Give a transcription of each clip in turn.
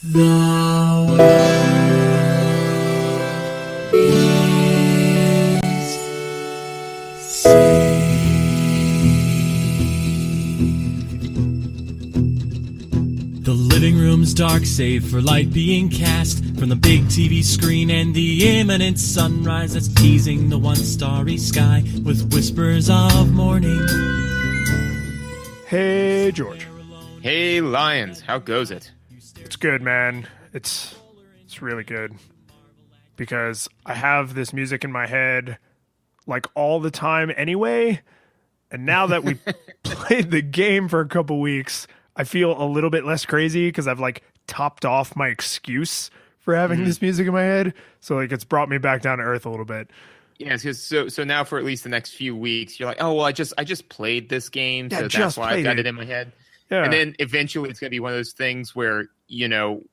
The world is saved. The living room's dark save for light being cast from the big TV screen and the imminent sunrise that's teasing the one starry sky with whispers of morning. Hey, George. Hey, Lions. How goes it? It's good, man. It's really good. Because I have this music in my head like all the time anyway. And now that we played the game for a couple weeks, I feel a little bit less crazy because I've like topped off my excuse for having this music in my head. So like it's brought me back down to earth a little bit. Yeah, because so now for at least the next few weeks, you're like, oh well, I just played this game, Yeah, so that's why I got it in my head. Yeah. And then eventually it's gonna be one of those things where the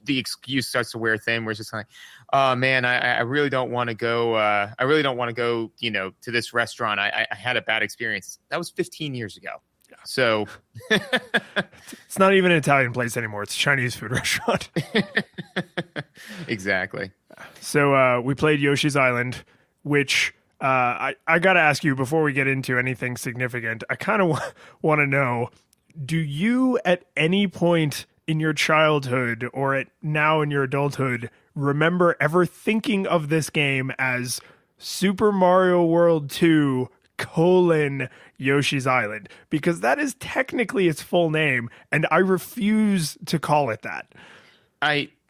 excuse starts to wear thin. Where it's just like, oh man, I really don't want to go. I really don't want to go. To this restaurant. I had a bad experience. That was 15 years ago. Yeah. So it's not even an Italian place anymore. It's a Chinese food restaurant. Exactly. So we played Yoshi's Island, which I got to ask you before we get into anything significant. I kind of want to know, do you at any point in your childhood or now in your adulthood remember ever thinking of this game as Super Mario World 2 : Yoshi's Island? Because that is technically its full name, and I refuse to call it that.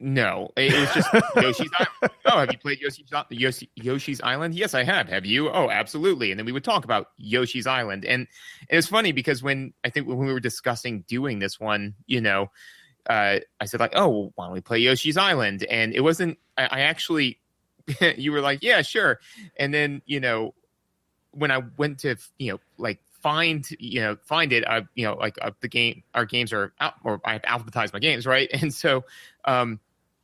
No, it was just Yoshi's Island. Oh, have you played Yoshi's Island? Yes, I have. Have you? Oh, absolutely. And then we would talk about Yoshi's Island. And it's funny because when we were discussing doing this one, I said like, oh, well, why don't we play Yoshi's Island? And it wasn't, I actually, you were like, yeah, sure. And then, when I went to, find it, the game, our games are out, or I have alphabetized my games, right? And so,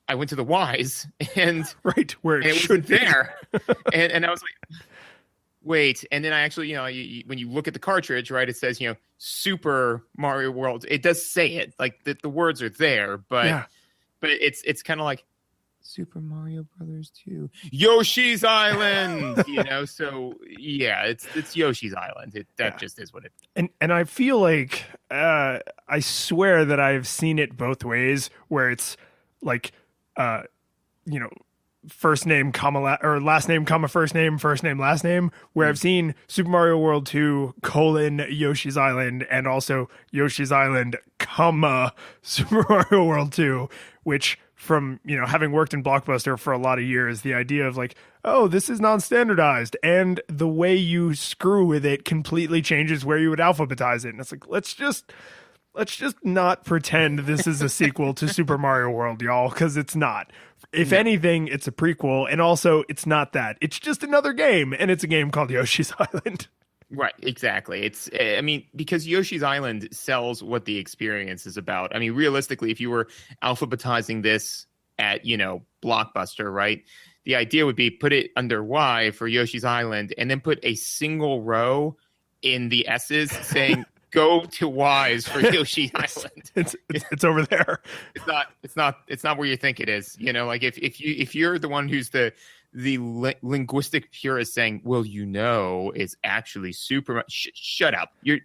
I went to the Wise and right where it should be there. and I was like, wait. And then I actually, when you look at the cartridge, right, it says, Super Mario World. It does say it, like the words are there, but it's kind of like Super Mario Brothers 2, Yoshi's Island, So yeah, it's Yoshi's Island. That just is what it. And I feel like I swear that I've seen it both ways, where it's like, first name comma or last name comma first name last name, where I've seen Super Mario World 2 : Yoshi's Island, and also Yoshi's Island comma Super Mario World 2, which from having worked in Blockbuster for a lot of years, the idea of like, oh, this is non-standardized, and the way you screw with it completely changes where you would alphabetize it, and it's like, let's just not pretend this is a sequel to Super Mario World, y'all, because it's not. If anything, it's a prequel, and also it's not that. It's just another game, and it's a game called Yoshi's Island. Right, exactly. It's, because Yoshi's Island sells what the experience is about. I mean, realistically, if you were alphabetizing this at, Blockbuster, right, the idea would be put it under Y for Yoshi's Island, and then put a single row in the S's saying go to Y's for Yoshi's Island. It's over there. It's not where you think it is. Like if you're the one who's the linguistic purist saying, well, it's actually super. Shut up. You're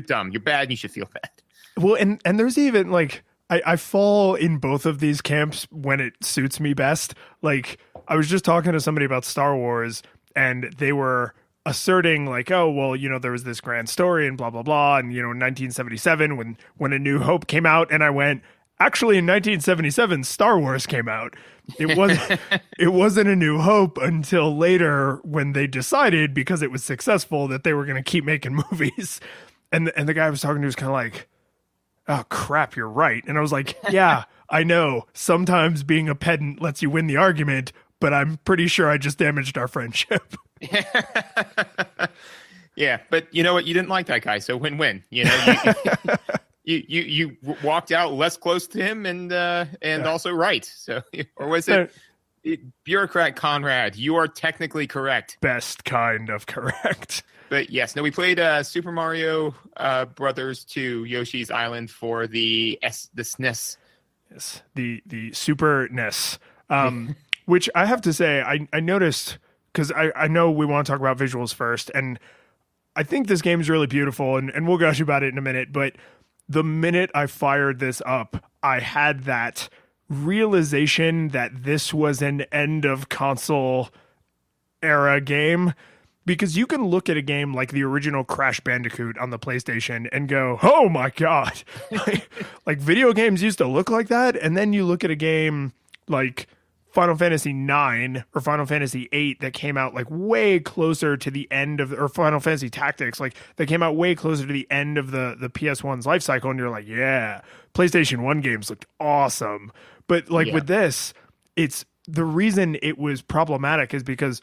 dumb. You're bad. And you should feel bad. Well, and there's even like, I fall in both of these camps when it suits me best. Like, I was just talking to somebody about Star Wars, and they were asserting like, oh, well, there was this grand story and blah, blah, blah. And, in 1977, when A New Hope came out, and I went, actually, in 1977, Star Wars came out. It wasn't A New Hope until later when they decided, because it was successful, that they were going to keep making movies. And the guy I was talking to was kind of like, oh, crap, you're right. And I was like, yeah, I know. Sometimes being a pedant lets you win the argument, but I'm pretty sure I just damaged our friendship. Yeah, but you know what? You didn't like that guy, so win-win. You walked out less close to him and also right. So, or was it bureaucrat Conrad? You are technically correct. Best kind of correct. But yes, no, we played Super Mario Brothers 2 Yoshi's Island for the SNES Yes, the Super NES, which I have to say, I noticed because I know we want to talk about visuals first, and I think this game is really beautiful, and we'll gush about it in a minute. But the minute I fired this up, I had that realization that this was an end of console era game. Because you can look at a game like the original Crash Bandicoot on the PlayStation and go, oh my God. Like video games used to look like that. And then you look at a game like Final Fantasy IX or Final Fantasy VIII that came out like way closer to the end of, or Final Fantasy Tactics, like that came out way closer to the end of the PS1's life cycle. And you're like, yeah, PlayStation 1 games looked awesome. But like with this, it's the reason it was problematic is because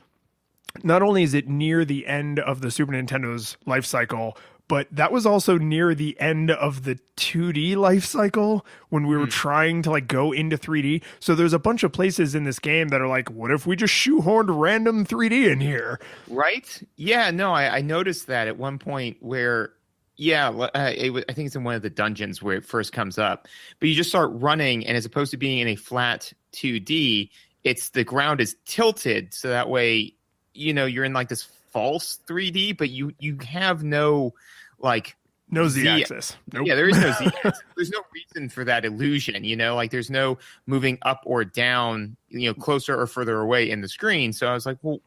not only is it near the end of the Super Nintendo's life cycle, but that was also near the end of the 2D life cycle when we were trying to like go into 3D. So there's a bunch of places in this game that are like, what if we just shoehorned random 3D in here? Right? Yeah, no, I noticed that at one point where, I think it's in one of the dungeons where it first comes up, but you just start running, and as opposed to being in a flat 2D, it's the ground is tilted. So that way, you're in like this false 3D, but you have no like no Z-axis. Nope. Yeah, there is no Z-axis. There's no reason for that illusion, like there's no moving up or down, closer or further away in the screen. So I was like, well,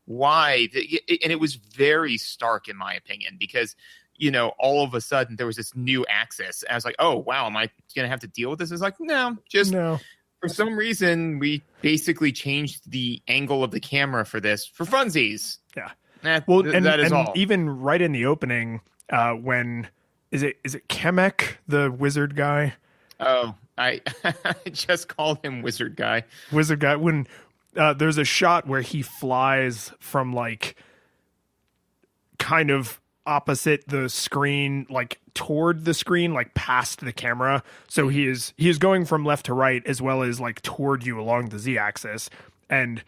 why? And it was very stark in my opinion, because all of a sudden there was this new axis. I was like, oh wow, am I gonna have to deal with this? It's like, no. For some reason, we basically changed the angle of the camera for this for funsies. Yeah. That is all. Even right in the opening, when is it Kamek, the wizard guy? Oh, I just called him Wizard Guy. Wizard Guy. When there's a shot where he flies from like kind of opposite the screen, like toward the screen, like past the camera. So he is going from left to right as well as like toward you along the Z-axis. And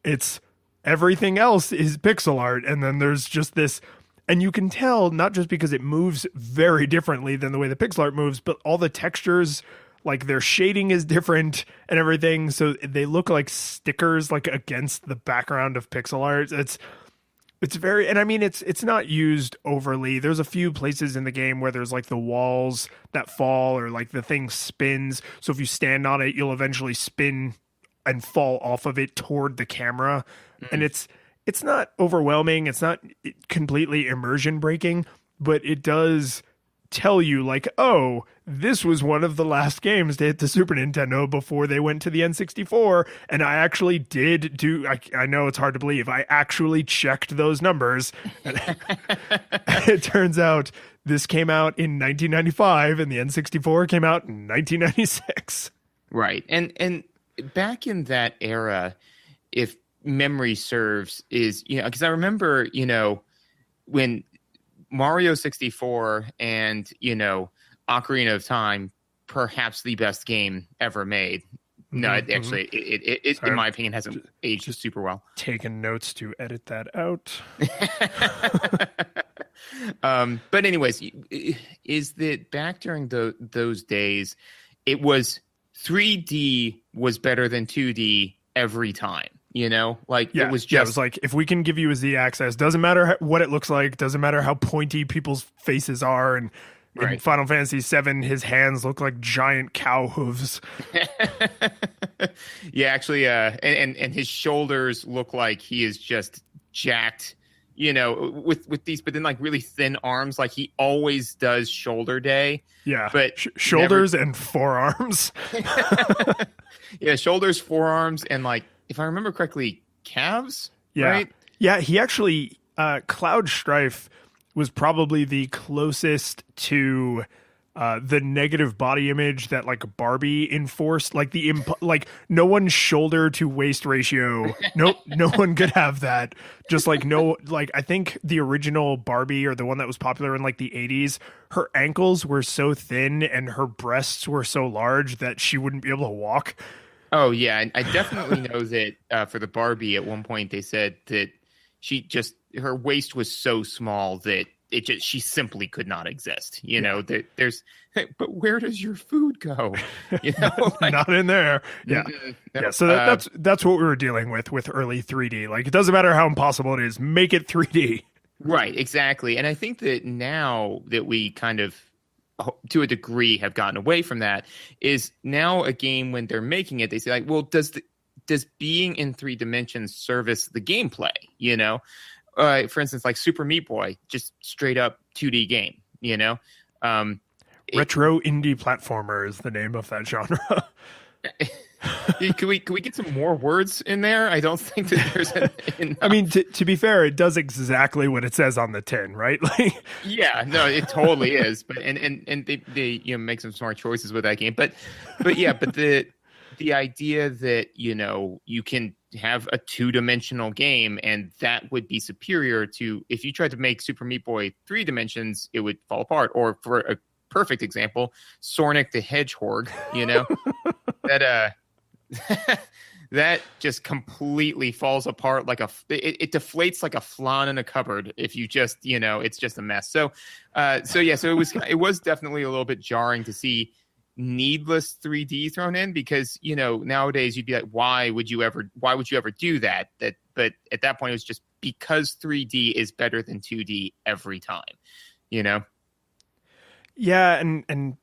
it's everything else is pixel art. And then there's just this, and you can tell not just because it moves very differently than the way the pixel art moves, but all the textures, like their shading is different and everything. So they look like stickers, like against the background of pixel art. It's very, and I mean, it's not used overly. There's a few places in the game where there's like the walls that fall or like the thing spins. So if you stand on it, you'll eventually spin and fall off of it toward the camera. And it's not overwhelming. It's not completely immersion breaking, but it does tell you like, oh, this was one of the last games to hit the Super Nintendo before they went to the N64. And I actually did I know it's hard to believe, I actually checked those numbers. It turns out this came out in 1995 and the N64 came out in 1996. Right. And back in that era, if memory serves, is, because I remember, when Mario 64 and, Ocarina of Time, perhaps the best game ever made. No, actually, it in my opinion, hasn't aged super well. Taking notes to edit that out. But anyways, is that back during those days, it was 3D was better than 2D every time. It was just... Yeah, it was like, if we can give you a Z-axis, doesn't matter what it looks like, doesn't matter how pointy people's faces are, and in Final Fantasy VII, his hands look like giant cow hooves. Yeah, actually, and his shoulders look like he is just jacked, with these, but then like really thin arms, like he always does shoulder day. Yeah, but shoulders and forearms. Yeah, shoulders, forearms, and like, if I remember correctly, calves. Yeah, right? Yeah, he actually Cloud Strife was probably the closest to the negative body image that like Barbie enforced, like like no one's shoulder to waist ratio. No one could have that. Just like I think the original Barbie, or the one that was popular in like the 80s, her ankles were so thin and her breasts were so large that she wouldn't be able to walk. Oh yeah, and I definitely know that for the Barbie, at one point they said that her waist was so small that she simply could not exist. There's but where does your food go? You know, like, Not in there. Yeah. no, Yeah. So that's what we were dealing with early 3D. Like, it doesn't matter how impossible it is, make it 3D. right, exactly. And I think that now that we kind of, to a degree, have gotten away from that, is now a game when they're making it, they say like, well, does being in 3 dimensions service the gameplay? You know, for instance, like Super Meat Boy, just straight up 2D game. You know, Retro indie platformer is the name of that genre. Can we get some more words in there? I don't think that there's enough. I mean, to be fair, it does exactly what it says on the tin, right? Like, yeah, no, it totally is. But and they make some smart choices with that game. But the idea that you can have a 2-dimensional game and that would be superior to if you tried to make Super Meat Boy 3 dimensions, it would fall apart. Or for a perfect example, Sonic the Hedgehog, that that just completely falls apart like it deflates like a flan in a cupboard if you just it's just a mess. So it was definitely a little bit jarring to see needless 3D thrown in, because nowadays you'd be like, why would you ever do that? But at that point it was just because 3D is better than 2D every time. Yeah, and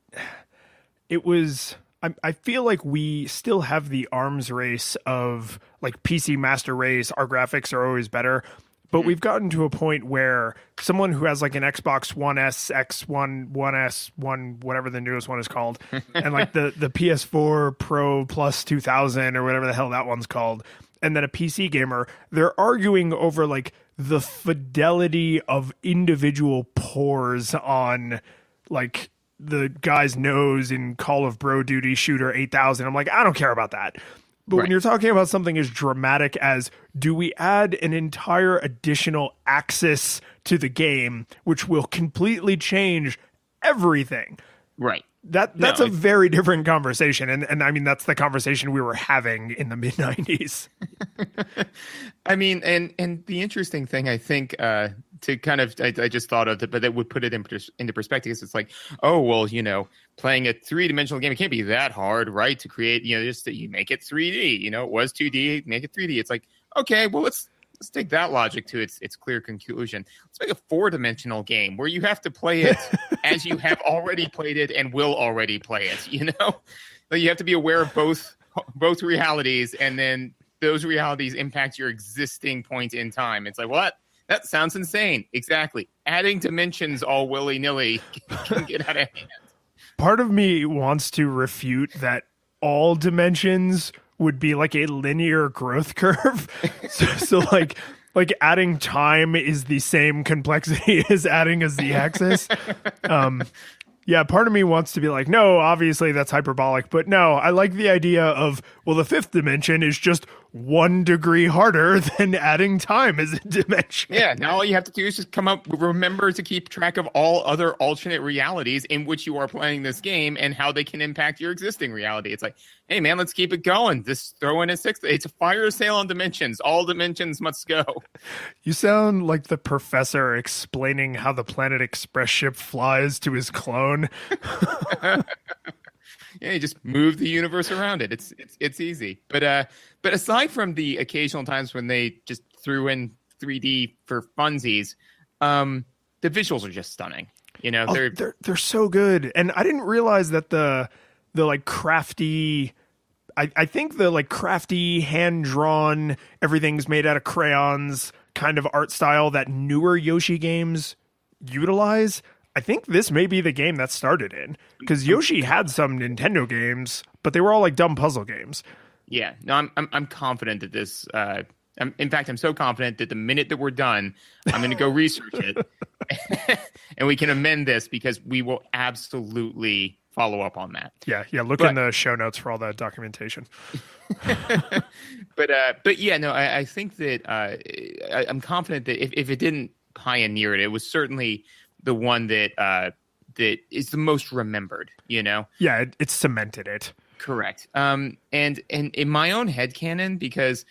it was. I feel like we still have the arms race of like PC Master Race. Our graphics are always better, but we've gotten to a point where someone who has like an Xbox One S, X1, One S, One, whatever the newest one is called, and like the PS4 Pro Plus 2000 or whatever the hell that one's called, and then a PC gamer, they're arguing over like the fidelity of individual pores on like the guy's nose in Call of Bro Duty Shooter 8000. I'm like, I don't care about that. But when you're talking about something as dramatic as, do we add an entire additional axis to the game, which will completely change everything? Right. That's a very different conversation. And I mean, that's the conversation we were having in the mid 90s. I mean, and the interesting thing, I think, to kind of, I just thought of it, but that would put it into perspective. Is it's like, oh, well, playing a 3-dimensional game, it can't be that hard, right? To create, just that you make it 3D, it was 2D, make it 3D. It's like, okay, well, let's take that logic to its clear conclusion. Let's make a 4-dimensional game where you have to play it as you have already played it and will already play it. Like you have to be aware of both realities, and then those realities impact your existing point in time. It's like, what? That sounds insane. Exactly. Adding dimensions all willy-nilly can get out of hand. Part of me wants to refute that all dimensions would be like a linear growth curve. So like adding time is the same complexity as adding a z-axis. Yeah, part of me wants to be like, no, obviously that's hyperbolic. But no, I like the idea of, well, the 5th dimension is just 1 degree harder than adding time as a dimension. Yeah, now all you have to do is just remember to keep track of all other alternate realities in which you are playing this game and how they can impact your existing reality. It's like, hey, man, let's keep it going. Just throw in a 6th. It's a fire sale on dimensions. All dimensions must go. You sound like the professor explaining how the Planet Express ship flies to his clone. Yeah, you just move the universe around it. It's easy. But aside from the occasional times when they just threw in 3D for funsies, the visuals are just stunning. They're so good. And I didn't realize that the like crafty, I think the like crafty hand drawn, everything's made out of crayons kind of art style that newer Yoshi games utilize. I think this may be the game that started in, because Yoshi had some Nintendo games, but they were all like dumb puzzle games. Yeah, no, I'm confident that this. In fact, I'm so confident that the minute that we're done, I'm going to go research it, and we can amend this because we will absolutely follow up on that. Yeah. Look in the show notes for all that documentation. But yeah, no, I think that I'm confident that if it didn't pioneer it, it was certainly the one that is the most remembered, Yeah, it cemented it. Correct. And in my own headcanon, because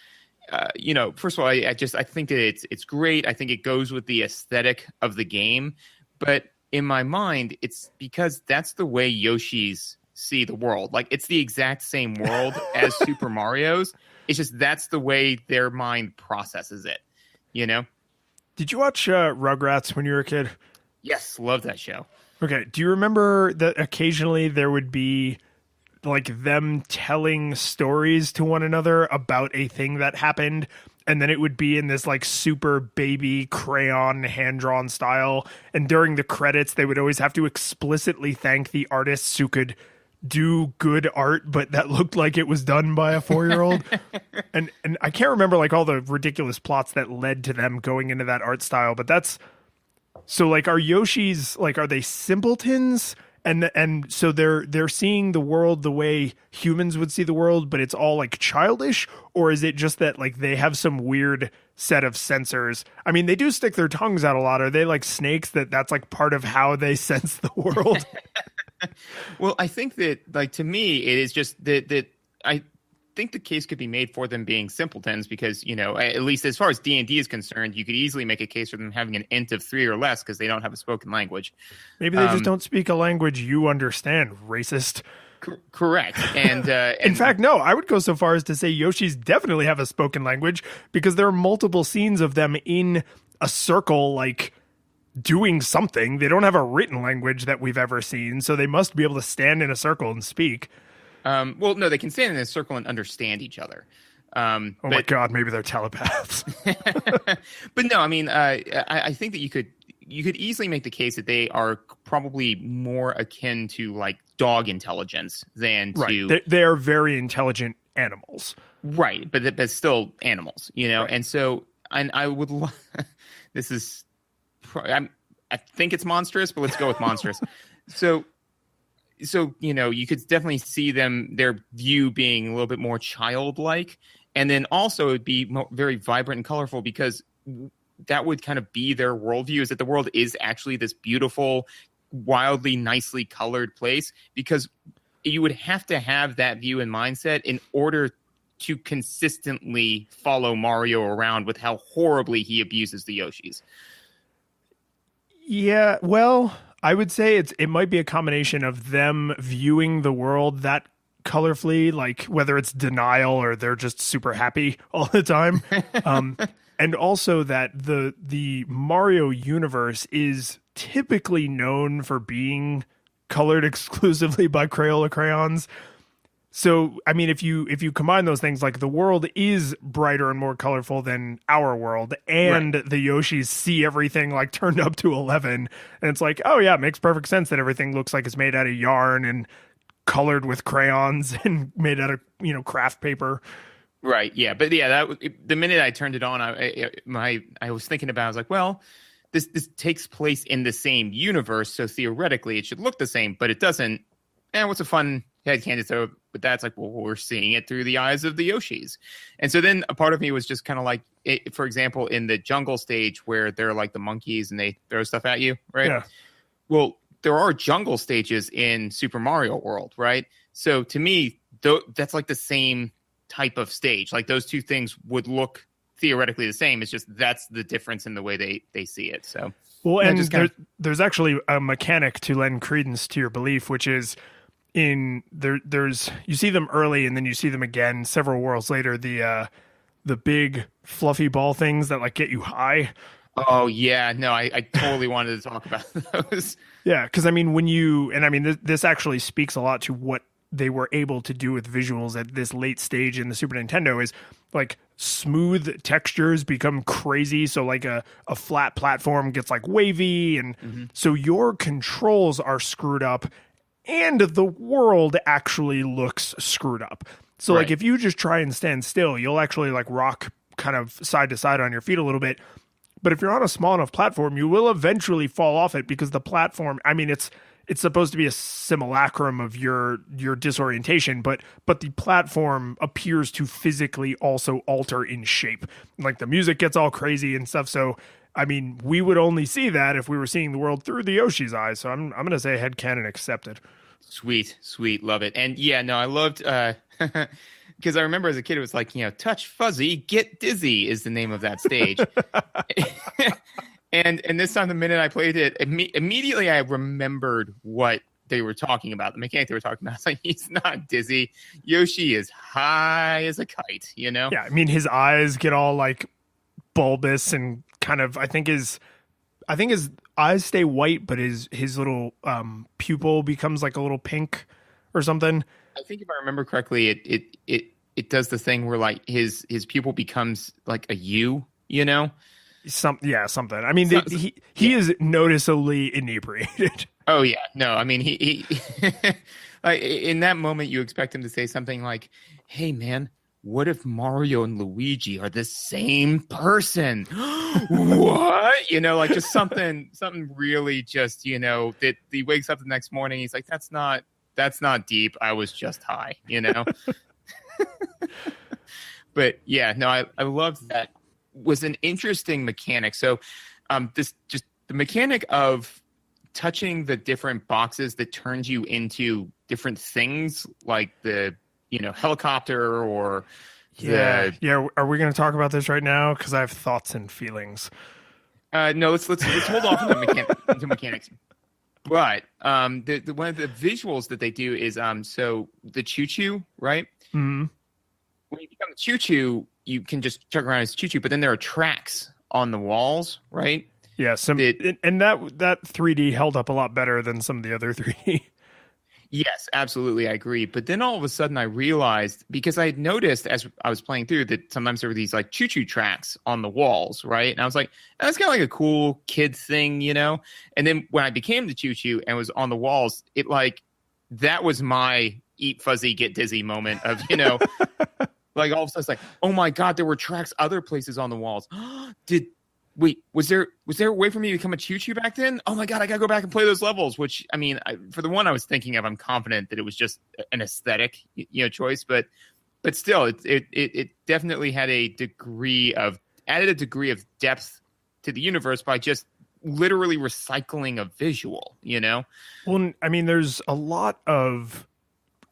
first of all, I think that it's great. I think it goes with the aesthetic of the game, but in my mind, it's because that's the way Yoshis see the world. Like, it's the exact same world as Super Mario's. It's just that's the way their mind processes it, you know? Did you watch Rugrats when you were a kid? Yes, love that show. Okay. Do you remember that occasionally there would be like them telling stories to one another about a thing that happened, and then it would be in this like super baby crayon hand-drawn style, and during the credits they would always have to explicitly thank the artists who could do good art but that looked like it was done by a 4-year-old. and I can't remember like all the ridiculous plots that led to them going into that art style, but that's so like, are Yoshis like, are they simpletons? And so they're seeing the world the way humans would see the world, but it's all like childish? Or is it just that like they have some weird set of sensors? I mean, they do stick their tongues out a lot. Are they like snakes that's like part of how they sense the world? Well, I think that, like, to me, it is just that I think the case could be made for them being simpletons because, you know, at least as far as D&D is concerned, you could easily make a case for them having an int of 3 or less because they don't have a spoken language. Maybe they just don't speak a language you understand, racist. Correct. And in fact, no, I would go so far as to say Yoshis definitely have a spoken language because there are multiple scenes of them in a circle, like doing something. They don't have a written language that we've ever seen, so they must be able to stand in a circle and speak. Well, no, they can stand in a circle and understand each other. My God, maybe they're telepaths. But no, I mean, I think that you could easily make the case that they are probably more akin to like dog intelligence than to. Right. They are very intelligent animals. Right, but still animals, you know. Right. And so, and I would. This is, I think it's monstrous, but let's go with monstrous. So, you know, you could definitely see their view being a little bit more childlike, and then also it'd be very vibrant and colorful because that would kind of be their worldview, is that the world is actually this beautiful, wildly, nicely colored place, because you would have to have that view and mindset in order to consistently follow Mario around with how horribly he abuses the Yoshis. Yeah, well, I would say it might be a combination of them viewing the world that colorfully, like whether it's denial or they're just super happy all the time. And also that the Mario universe is typically known for being colored exclusively by Crayola crayons. So, I mean, if you combine those things, like the world is brighter and more colorful than our world, and right, the Yoshis see everything like turned up to 11, and it's like, oh yeah, it makes perfect sense that everything looks like it's made out of yarn and colored with crayons and made out of, you know, craft paper. Right. Yeah. But yeah, the minute I turned it on, I was thinking about, I was like, well, this takes place in the same universe, so theoretically it should look the same, but it doesn't. And what's a fun headcanon throw with that? It's like, well, we're seeing it through the eyes of the Yoshis. And so then a part of me was just kind of like, for example, in the jungle stage where they're like the monkeys and they throw stuff at you, right? Yeah. Well, there are jungle stages in Super Mario World, right? So to me, that's like the same type of stage. Like those two things would look theoretically the same. It's just that's the difference in the way they see it. So, well, and there's actually a mechanic to lend credence to your belief, which is there's you see them early and then you see them again several worlds later. The big fluffy ball things that like get you high. Oh yeah, no, I totally wanted to talk about those. Yeah, because I mean, this actually speaks a lot to what they were able to do with visuals at this late stage in the Super Nintendo, is like smooth textures become crazy. So like a flat platform gets like wavy, and so your controls are screwed up and the world actually looks screwed up. So like if you just try and stand still, you'll actually like rock kind of side to side on your feet a little bit. But if you're on a small enough platform, you will eventually fall off it, because the platform, I mean, it's supposed to be a simulacrum of your disorientation, but the platform appears to physically also alter in shape. Like the music gets all crazy and stuff. So, I mean, we would only see that if we were seeing the world through the Yoshi's eyes. So I'm going to say headcanon accepted. Sweet. Love it. And yeah, no, I loved, because I remember as a kid, it was like, you know, touch fuzzy, get dizzy is the name of that stage. And this time, the minute I played it, immediately I remembered what they were talking about. The mechanic they were talking about. It's like, he's not dizzy. Yoshi is high as a kite, you know? Yeah, I mean, his eyes get all like bulbous and kind of. I think his eyes stay white, but his little pupil becomes like a little pink or something. I think if I remember correctly, it does the thing where like his pupil becomes like a U, you know? Something. I mean, he is noticeably inebriated. Oh yeah, no, I mean he like in that moment you expect him to say something like, "Hey man, what if Mario and Luigi are the same person?" What? You know, like just something really just, you know, that he wakes up the next morning, he's like, that's not deep. I was just high, you know? But yeah, no, I loved that. Was an interesting mechanic. So this just the mechanic of touching the different boxes that turns you into different things, like the, you know, helicopter or Yeah. Are we going to talk about this right now? Because I have thoughts and feelings. No, let's hold off on the mechanics. But the one of the visuals that they do is so the choo-choo, right? Mm-hmm. When you become the choo-choo, you can just check around as choo-choo, but then there are tracks on the walls, right? Yeah, and that 3D held up a lot better than some of the other 3D. Yes, absolutely, I agree. But then all of a sudden I realized, because I had noticed as I was playing through that sometimes there were these like choo-choo tracks on the walls, right? And I was like, that's kind of like a cool kid thing, you know? And then when I became the choo-choo and was on the walls, it like, that was my eat fuzzy, get dizzy moment of, you know, like all of a sudden it's like, oh my God, there were tracks other places on the walls. Wait, was there a way for me to become a choo-choo back then? Oh my God, I gotta go back and play those levels. Which, I mean, for the one I was thinking of, I'm confident that it was just an aesthetic, you know, choice. But still, it definitely had added a degree of depth to the universe by just literally recycling a visual, you know? Well, I mean, there's a lot of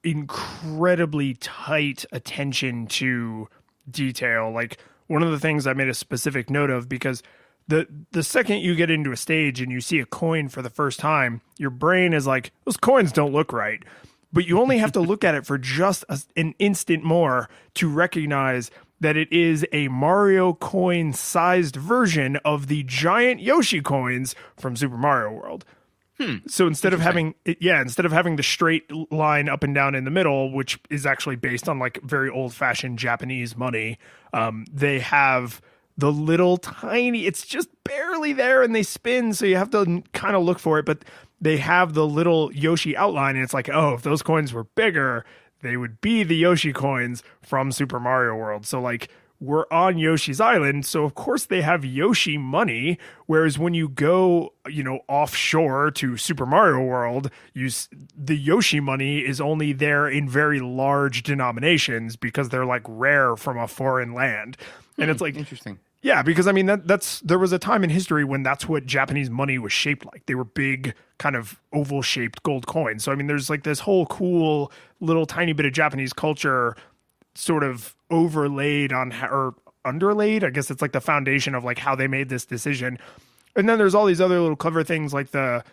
incredibly tight attention to detail. Like, one of the things I made a specific note of, because the second you get into a stage and you see a coin for the first time, your brain is like, those coins don't look right. But you only have to look at it for just an instant more to recognize that it is a Mario coin sized version of the giant Yoshi coins from Super Mario World. So instead of having the straight line up and down in the middle, which is actually based on like very old fashioned Japanese money, they have the little tiny, it's just barely there and they spin. So you have to kind of look for it, but they have the little Yoshi outline. And it's like, oh, if those coins were bigger, they would be the Yoshi coins from Super Mario World. So like, we're on Yoshi's Island, so of course they have Yoshi money, whereas when you go, you know, offshore to Super Mario World, the Yoshi money is only there in very large denominations because they're like rare from a foreign land. And it's like, interesting. Yeah, because I mean there was a time in history when that's what Japanese money was shaped like. They were big, kind of oval shaped gold coins. So I mean, there's like this whole cool little tiny bit of Japanese culture sort of overlaid on or underlaid. I guess it's like the foundation of like how they made this decision. And then there's all these other little clever things, like the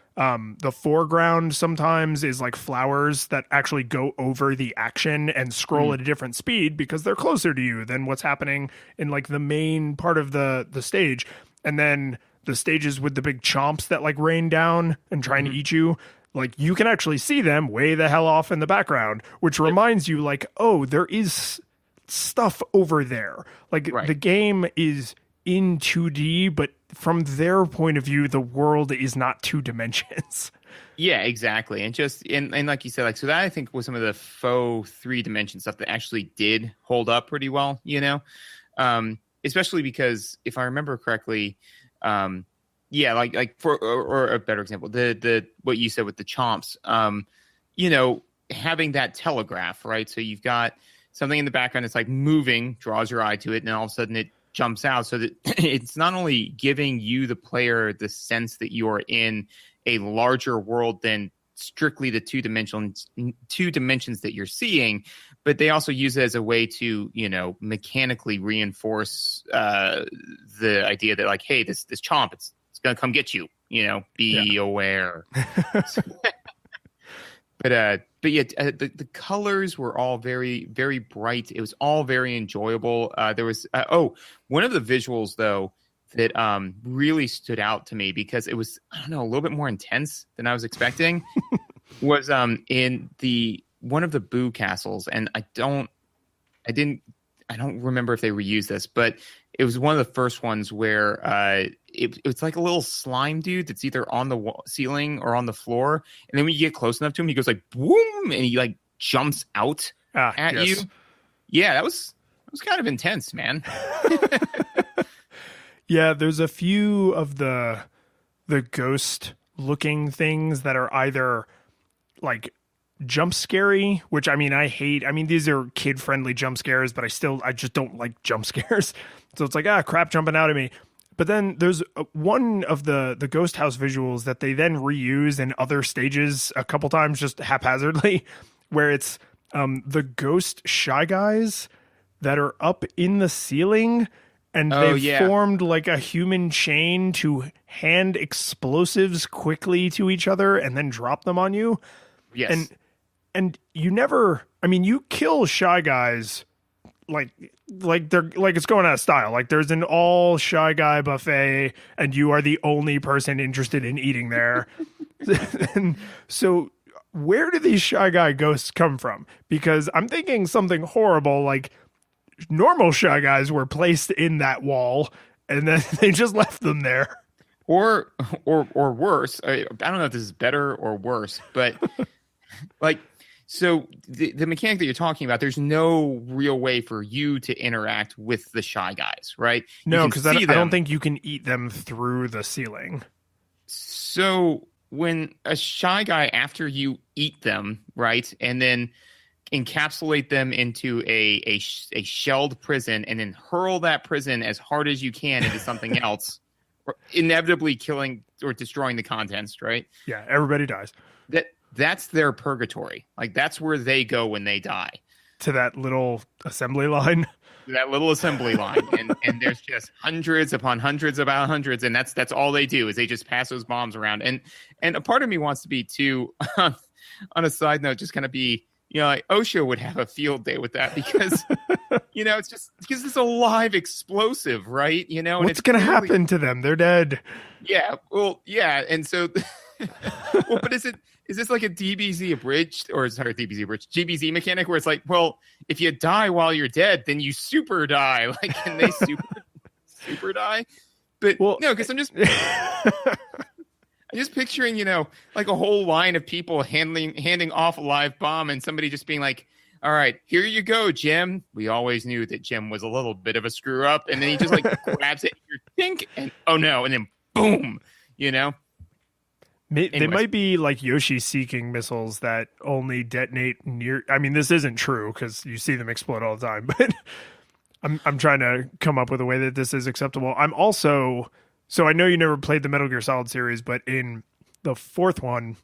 foreground sometimes is like flowers that actually go over the action and scroll at a different speed because they're closer to you than what's happening in like the main part of the stage. And then the stages with the big chomps that like rain down and trying to eat you, like you can actually see them way the hell off in the background, which reminds you like, oh, there is stuff over there. Like the game is in 2D, but from their point of view, the world is not 2 dimensions. Yeah, exactly. And like you said, like, so that I think was some of the faux 3-dimension stuff that actually did hold up pretty well, you know? Especially because if I remember correctly, yeah, like for or a better example, the what you said with the chomps, you know, having that telegraph, right? So you've got something in the background that's like moving, draws your eye to it, and then all of a sudden it jumps out, so that it's not only giving you the player the sense that you are in a larger world than strictly the two dimensions that you're seeing, but they also use it as a way to, you know, mechanically reinforce the idea that like, hey, this chomp, it's It's gonna come get you. Be aware. But yeah, the colors were all very, very bright. It was all very enjoyable. There was one of the visuals though that really stood out to me because it was, I don't know, a little bit more intense than I was expecting. Was in one of the Boo castles, and I don't remember if they reused this, but it was one of the first ones where it's like a little slime dude that's either on the ceiling or on the floor, and then when you get close enough to him, he goes like boom, and he like jumps out at you. Yeah, that was kind of intense, man. Yeah, there's a few of the ghost looking things that are either like jump scary, which I mean I hate. I mean these are kid friendly jump scares, but I just don't like jump scares. So it's like crap jumping out at me. But then there's one of the ghost house visuals that they then reuse in other stages a couple times just haphazardly, where it's the ghost Shy Guys that are up in the ceiling. And they've formed like a human chain to hand explosives quickly to each other and then drop them on you. Yes. And you never, I mean, you kill Shy Guys like they're like it's going out of style. Like there's an all Shy Guy buffet and you are the only person interested in eating there. And so where do these Shy Guy ghosts come from? Because I'm thinking something horrible like normal Shy Guys were placed in that wall and then they just left them there. Or worse. I don't know if this is better or worse, but like, so the mechanic that you're talking about, there's no real way for you to interact with the Shy Guys, right? No, because I don't think you can eat them through the ceiling. So when a Shy Guy, after you eat them, right, and then encapsulate them into a shelled prison and then hurl that prison as hard as you can into something else, inevitably killing or destroying the contents, right? Yeah, everybody dies. That's their purgatory. Like that's where they go when they die. To that little assembly line. That little assembly line. And there's just hundreds upon hundreds about hundreds, and that's all they do is they just pass those bombs around. And a part of me wants to be too on a side note, just kind of be, like OSHA would have a field day with that because, it's just because it's a live explosive, right? And what's going to happen to them? They're dead. Yeah. Well, yeah. And so, but is this like a DBZ abridged or sorry, DBZ abridged, GBZ mechanic where it's like, well, if you die while you're dead, then you super die. Like, can they super die? But no, because I'm just picturing, like a whole line of people handing off a live bomb and somebody just being like, all right, here you go, Jim. We always knew that Jim was a little bit of a screw up. And then he just like grabs it, you think, and oh no, and then boom, They might be like Yoshi seeking missiles that only detonate near. I mean, this isn't true because you see them explode all the time, but I'm trying to come up with a way that this is acceptable. I'm also, so I know you never played the Metal Gear Solid series, but in the fourth one,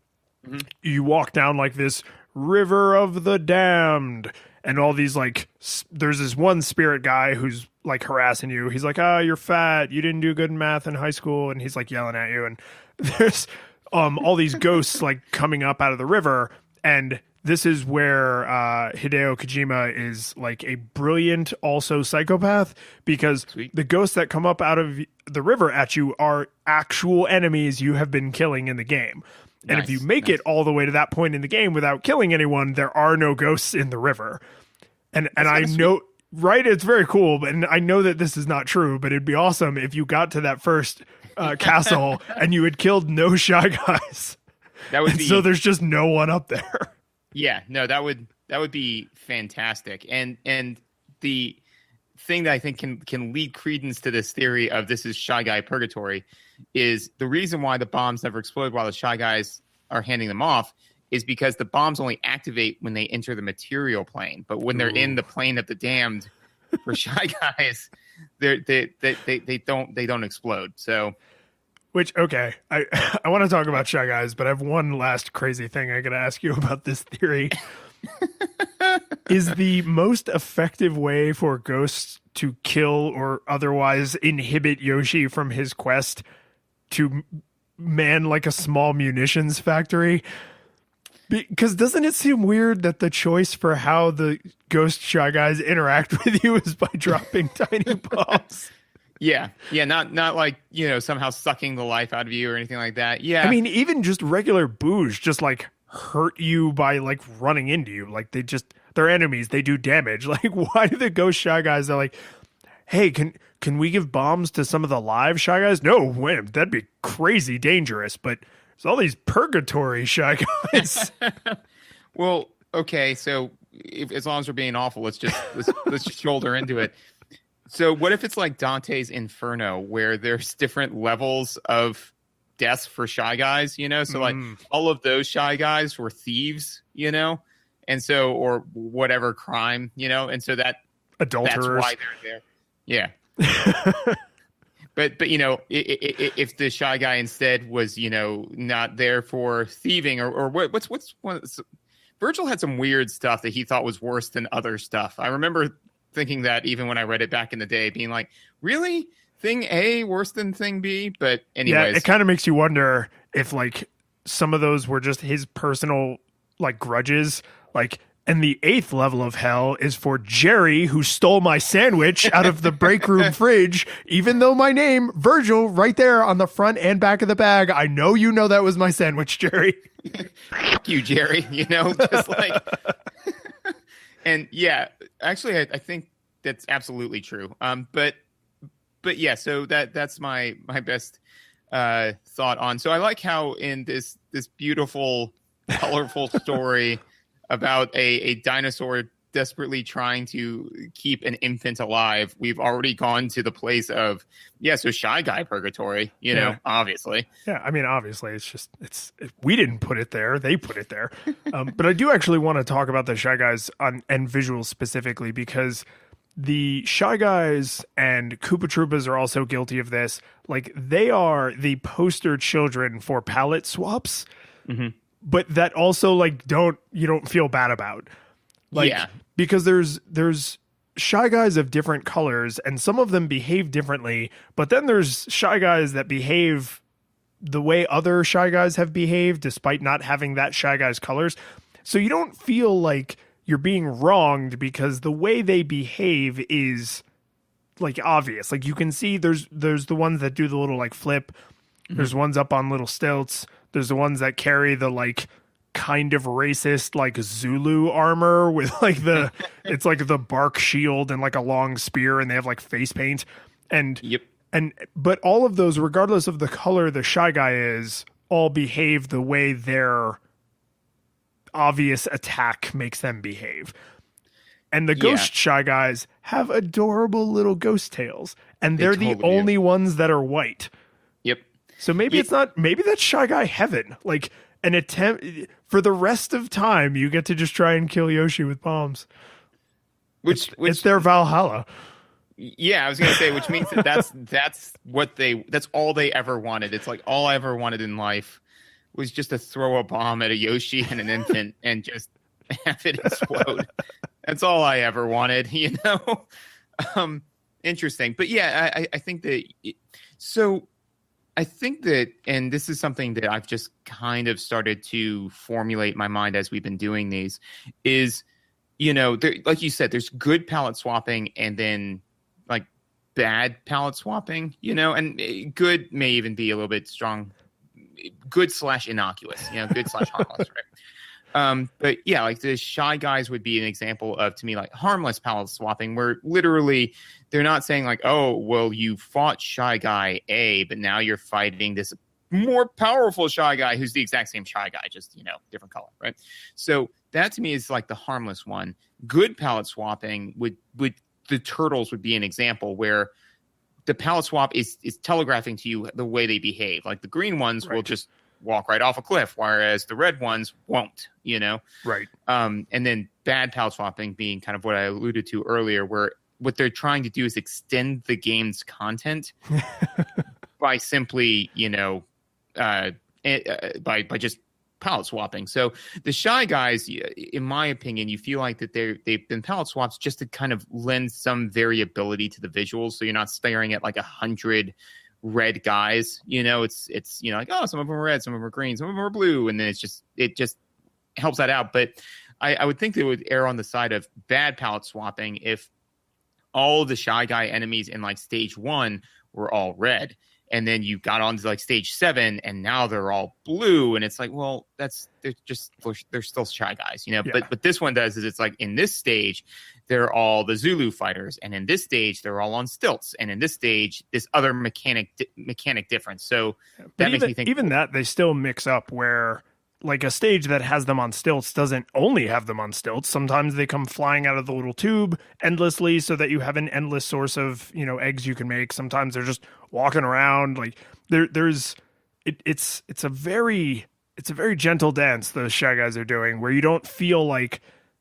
you walk down like this river of the damned and all these like, there's this one spirit guy who's like harassing you. He's like, you're fat. You didn't do good in math in high school. And he's like yelling at you. And there's all these ghosts like coming up out of the river. And this is where Hideo Kojima is like a brilliant also psychopath because the ghosts that come up out of the river at you are actual enemies you have been killing in the game. And if you make it all the way to that point in the game without killing anyone, there are no ghosts in the river. And I know, right? It's very cool. And I know that this is not true, but it'd be awesome if you got to that first castle and you had killed no Shy Guys. That would be, so there's just no one up there. Yeah, no, that would be fantastic. And the thing that I think can lead credence to this theory of this is Shyguy Purgatory is the reason why the bombs never explode while the Shy Guys are handing them off is because the bombs only activate when they enter the material plane. But when they're in the plane of the damned for Shy Guys, they don't explode. So, which okay, I want to talk about Shy Guys, but I have one last crazy thing I got to ask you about this theory. Is the most effective way for ghosts to kill or otherwise inhibit Yoshi from his quest to man like a small munitions factory. Because doesn't it seem weird that the choice for how the ghost Shy Guys interact with you is by dropping tiny bombs? Yeah, not like, somehow sucking the life out of you or anything like that. Yeah, I mean, even just regular booze just like hurt you by like running into you. Like they're enemies. They do damage. Like, why do the ghost Shy Guys? They're like, hey, can we give bombs to some of the live Shy Guys? No, that'd be crazy dangerous. But there's all these purgatory Shy Guys. Well, okay, so as long as we're being awful, let's just shoulder into it. So what if it's like Dante's Inferno, where there's different levels of deaths for Shy Guys, So like all of those Shy Guys were thieves, and so, or whatever crime, and so adulterers. That's why they're there. Yeah. But if the Shy Guy instead was, not there for thieving or what's one. Virgil had some weird stuff that he thought was worse than other stuff. I remember thinking that even when I read it back in the day, being like, really? Thing A worse than thing B? But anyways. Yeah, it kind of makes you wonder if like some of those were just his personal like grudges. Like, and the 8th level of hell is for Jerry, who stole my sandwich out of the break room fridge, even though my name, Virgil, right there on the front and back of the bag. I know that was my sandwich, Jerry. Fuck you, Jerry. Just like... And yeah, actually, I think that's absolutely true. But yeah, so that's my best thought on. So I like how in this beautiful, colorful story about a dinosaur desperately trying to keep an infant alive, we've already gone to the place of, so Shy Guy Purgatory, obviously. Yeah, I mean, obviously, we didn't put it there. They put it there. But I do actually want to talk about the Shy Guys and visuals specifically, because the Shy Guys and Koopa Troopas are also guilty of this. Like, they are the poster children for palette swaps. Mm-hmm. But that also like you don't feel bad about, like, because there's Shy Guys of different colors and some of them behave differently, but then there's Shy Guys that behave the way other Shy Guys have behaved despite not having that Shy Guys colors. So you don't feel like you're being wronged because the way they behave is like obvious. Like you can see there's the ones that do the little like flip. Mm-hmm. There's ones up on little stilts. There's the ones that carry the like kind of racist like Zulu armor with like it's like the bark shield and like a long spear, and they have like face paint. And but all of those, regardless of the color the Shy Guy is, all behave the way their obvious attack makes them behave. And the ghost Shy Guys have adorable little ghost tails, and they're the only ones that are white. Yep. So maybe maybe that's Shy Guy heaven. Like an attempt for the rest of time, you get to just try and kill Yoshi with bombs. Which it's their Valhalla. Yeah, I was gonna say, which means that's all they ever wanted. It's like all I ever wanted in life was just to throw a bomb at a Yoshi and an infant and just have it explode. That's all I ever wanted, Interesting, but yeah, I think that. I think that, and this is something that I've just kind of started to formulate in my mind as we've been doing these, is, like you said, there's good palette swapping and then like bad palette swapping, and good may even be a little bit strong, good / innocuous, good / harmless, right? But yeah, like the Shy Guys would be an example of, to me, like harmless palette swapping, where literally they're not saying like, oh, well, you fought Shy Guy A, but now you're fighting this more powerful Shy Guy who's the exact same Shy Guy, just, different color, right? So that to me is like the harmless one. Good palette swapping would the turtles would be an example where the palette swap is telegraphing to you the way they behave. Like the green ones will just walk right off a cliff, whereas the red ones won't, Right. And then bad palette swapping being kind of what I alluded to earlier, where what they're trying to do is extend the game's content by simply, by just palette swapping. So the Shy Guys, in my opinion, you feel like that they've been palette swaps just to kind of lend some variability to the visuals. So you're not staring at like 100 red guys. It's like, oh, some of them are red, some of them are green, some of them are blue, and then it just helps that out. But I would think they would err on the side of bad palette swapping if all of the Shyguy enemies in like stage 1 were all red, and then you got on to like stage 7 and now they're all blue, and it's like, well, they're still Shy Guys, Yeah. But this one does is it's like in this stage they're all the Zulu fighters, and in this stage they're all on stilts, and in this stage this other mechanic difference. So that makes me think even that they still mix up, where like a stage that has them on stilts doesn't only have them on stilts. Sometimes they come flying out of the little tube endlessly so that you have an endless source of, eggs you can make. Sometimes they're just walking around. Like it's a very gentle dance the Shy Guys are doing, where you don't feel like,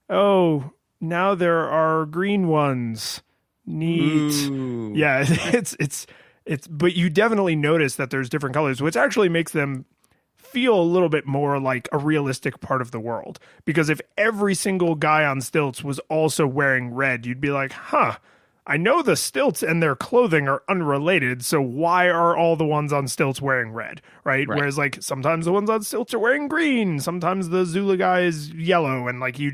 oh, now there are green ones. Neat. Ooh. Yeah, it's but you definitely notice that there's different colors, which actually makes them feel a little bit more like a realistic part of the world. Because if every single guy on stilts was also wearing red, you'd be like, huh, I know the stilts and their clothing are unrelated, so why are all the ones on stilts wearing red, right? Whereas like sometimes the ones on stilts are wearing green, sometimes the Zulu guy is yellow, and like you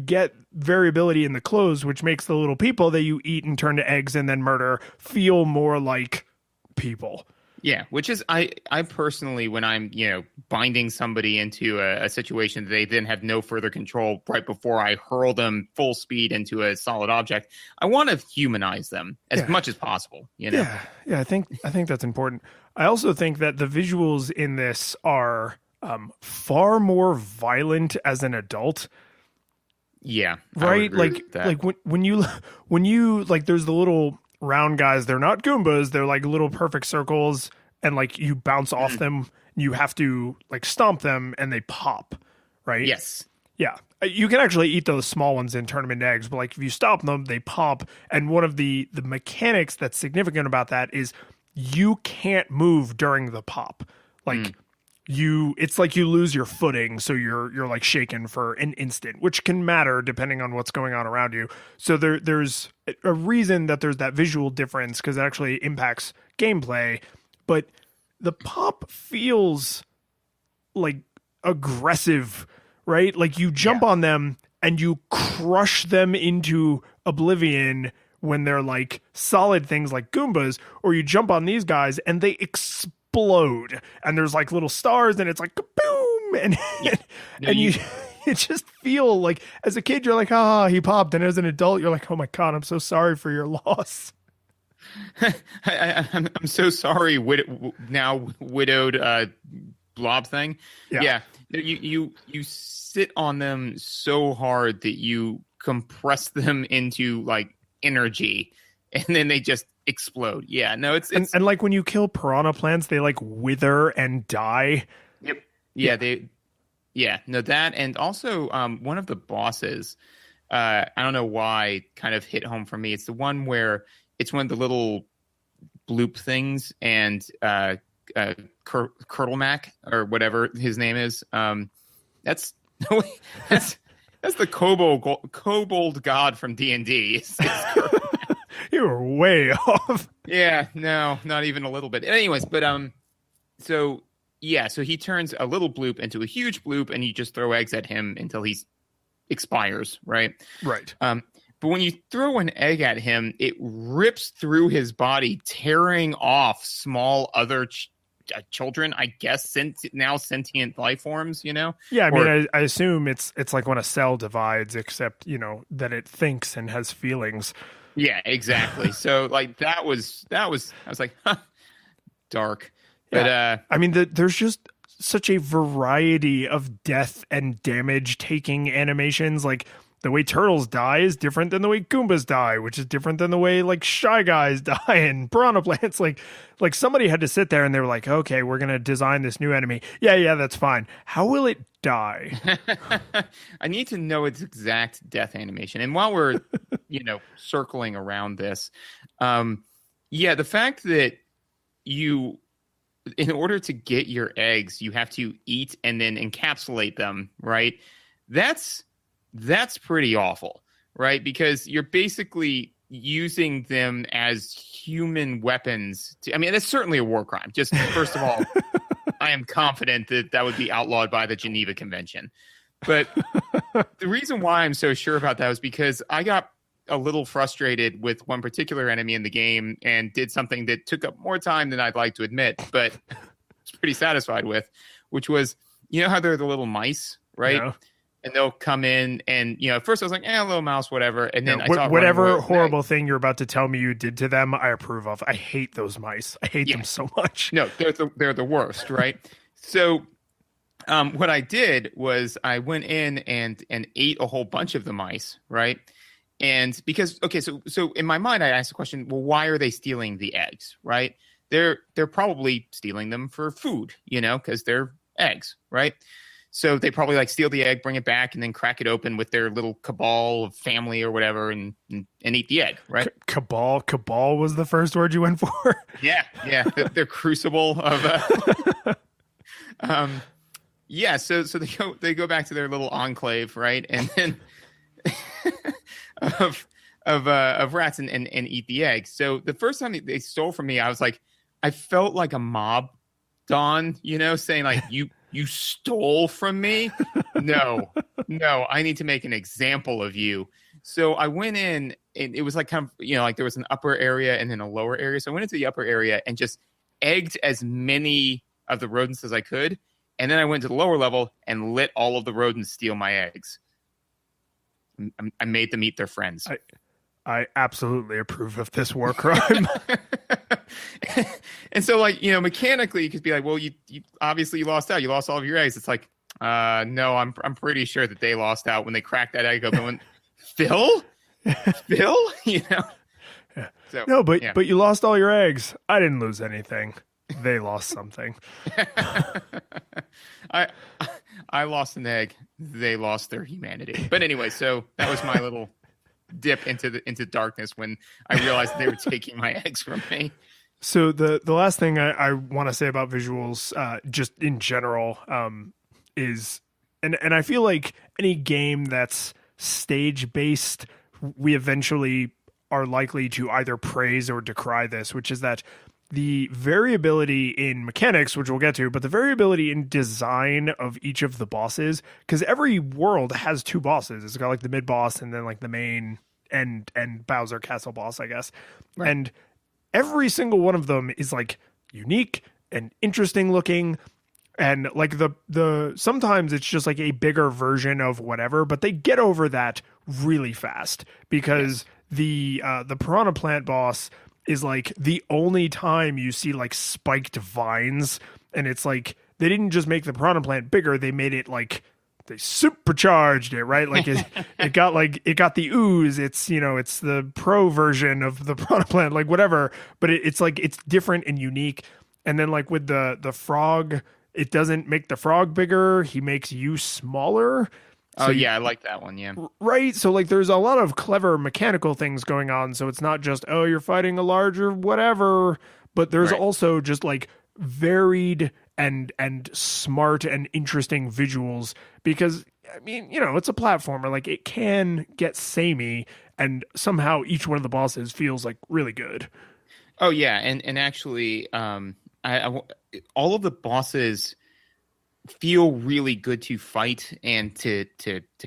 get variability in the clothes, which makes the little people that you eat and turn to eggs and then murder feel more like people. Yeah, which is I personally, when I'm binding somebody into a situation that they then have no further control right before I hurl them full speed into a solid object, I want to humanize them as much as possible. Yeah, I think that's important. I also think that the visuals in this are far more violent as an adult. Yeah, right. Like when you like, there's the little round guys. They're not Goombas. They're like little perfect circles, and like you bounce off them. You have to like stomp them, and they pop. Right. Yes. Yeah. You can actually eat those small ones and turn them into eggs, but like if you stomp them, they pop. And one of the mechanics that's significant about that is you can't move during the pop. Like it's like you lose your footing, so you're like shaken for an instant, which can matter depending on what's going on around you. So there's a reason that there's that visual difference, because it actually impacts gameplay. But the pop feels like aggressive, right? Like you jump on them and you crush them into oblivion when they're like solid things like Goombas, or you jump on these guys and they explode and there's like little stars and it's like boom, and you just feel like, as a kid you're like, he popped, and as an adult you're like, oh my god, I'm so sorry for your loss. I'm so sorry, now widowed blob thing. Yeah. You sit on them so hard that you compress them into like energy, and then they just explode. Yeah, no, it's and like when you kill piranha plants, they like wither and die. Yep. Yeah, no, that, and also one of the bosses, I don't know why, kind of hit home for me. It's the one where it's one of the little bloop things, and Kurtlemac, or whatever his name is. That's the kobold god from D&D. You were way off. Yeah, no, not even a little bit. Anyways, but so he turns a little bloop into a huge bloop, and you just throw eggs at him until he expires, right? Right. But when you throw an egg at him, it rips through his body, tearing off small other children, I guess, now sentient life forms, Yeah, I mean, I assume it's like when a cell divides, except, that it thinks and has feelings. Yeah, exactly. So like that was I was like, dark. But I mean, there's just such a variety of death and damage taking animations. Like the way turtles die is different than the way Goombas die, which is different than the way like Shy Guys die and piranha plants. Like somebody had to sit there and they were like, okay, we're going to design this new enemy. Yeah, that's fine. How will it die? I need to know its exact death animation. And while we're, circling around this, the fact that in order to get your eggs, you have to eat and then encapsulate them, right? That's pretty awful, right? Because you're basically using them as human weapons. I mean, that's certainly a war crime. Just first of all, I am confident that that would be outlawed by the Geneva Convention. But the reason why I'm so sure about that was because I got a little frustrated with one particular enemy in the game and did something that took up more time than I'd like to admit, but I was pretty satisfied with, which was, you know how they're the little mice, right? Yeah. And they'll come in and, you know, at first I was like, a little mouse, whatever. And then I saw it whatever running away. horrible thing you're about to tell me you did to them, I approve of. I hate those mice. I hate them so much. No, they're the worst, right? So what I did was I went in and ate a whole bunch of the mice, right? And because, okay, so in my mind, I asked the question, well, why are they stealing the eggs, right? They're probably stealing them for food, you know, because they're eggs, right? So they probably like steal the egg, bring it back, and then crack it open with their little cabal of family or whatever, and eat the egg, right? Cabal was the first word you went for. Yeah, their crucible of. Yeah, so they go back to their little enclave, right, and then of rats and eat the eggs. So the first time they stole from me, I was like, I felt like a mob don, you know, saying like you stole from me. No, I need to make an example of you. So I went in and it was like kind of, you know, like there was an upper area and then a lower area. So I went into the upper area and just egged as many of the rodents as I could. And then I went to the lower level and let all of the rodents steal my eggs. I made them eat their friends. I absolutely approve of this war crime. And so, like, you know, mechanically, you could be like, well, you obviously lost out. You lost all of your eggs. It's like, no, I'm pretty sure that they lost out when they cracked that egg open. When Phil, you know. Yeah. So, no, but you lost all your eggs. I didn't lose anything. They lost something. I lost an egg. They lost their humanity. But anyway, so that was my little dip into darkness when I realized they were taking my eggs from me. So the last thing I want to say about visuals, just in general, is, and I feel like any game that's stage based, we eventually are likely to either praise or decry this, which is that the variability in mechanics, which we'll get to, but the variability in design of each of the bosses, because every world has two bosses. It's got like the mid boss and then like the main and Bowser Castle boss, I guess. Right. And every single one of them is like unique and interesting looking. And like the sometimes it's just like a bigger version of whatever, but they get over that really fast because the Piranha Plant boss is like the only time you see like spiked vines, and it's like they didn't just make the Piranha Plant bigger, they made it like they supercharged it, right? Like it got the ooze. It's, you know, it's the pro version of the Piranha Plant, like whatever, but it's like it's different and unique. And then like with the frog, it doesn't make the frog bigger, he makes you smaller. So I like that one, yeah. Right, so like there's a lot of clever mechanical things going on, so it's not just, oh, you're fighting a larger whatever, but there's also just like varied and smart and interesting visuals, because I mean, you know, it's a platformer, like it can get samey, and somehow each one of the bosses feels like really good. Oh yeah, and actually, I all of the bosses feel really good to fight and to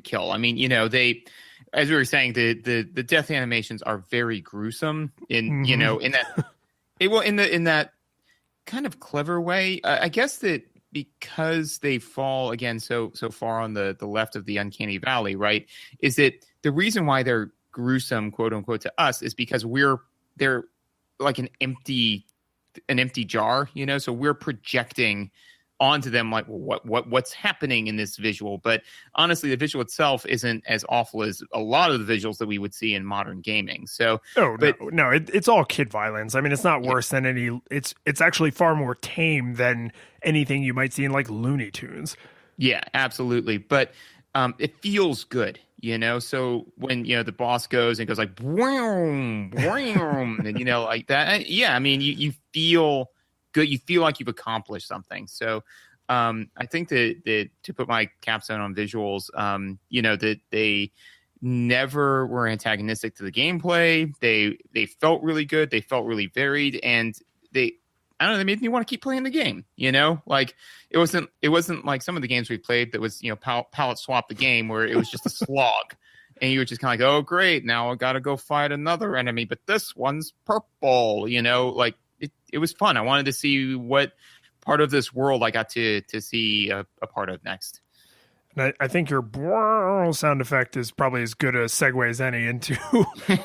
kill. I mean, you know, they, as we were saying, the death animations are very gruesome in you know, in that in that kind of clever way. I guess that because they fall again so far on the left of the uncanny valley, right? Is that the reason why they're gruesome, quote unquote, to us is because they're like an empty jar, you know, so we're projecting onto them like, well, what's happening in this visual. But honestly, the visual itself isn't as awful as a lot of the visuals that we would see in modern gaming. So no, it's all kid violence. I mean, it's not worse than any, it's actually far more tame than anything you might see in like Looney Tunes. Yeah, absolutely. But it feels good, you know? So when, you know, the boss goes and goes like, boom, boom, and, you know, like that. Yeah, I mean, you feel good. You feel like you've accomplished something. So I think that to put my capstone on visuals, you know, that never were antagonistic to the gameplay. They felt really good. They felt really varied, and I don't know, they made me want to keep playing the game, like it wasn't like some of the games we played that was, palette swap the game where it was just a slog and you were just kind of like, oh, great. Now I got to go fight another enemy, but this one's purple, like it was fun. I wanted to see what part of this world I got to see a part of next. And I think your sound effect is probably as good a segue as any into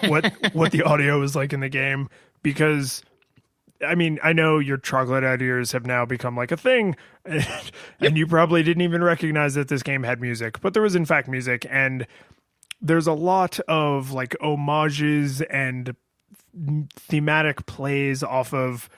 what the audio is like in the game, because I mean, I know your troglodyte ears have now become like a thing, and you probably didn't even recognize that this game had music, but there was in fact music, and there's a lot of like homages and thematic plays off of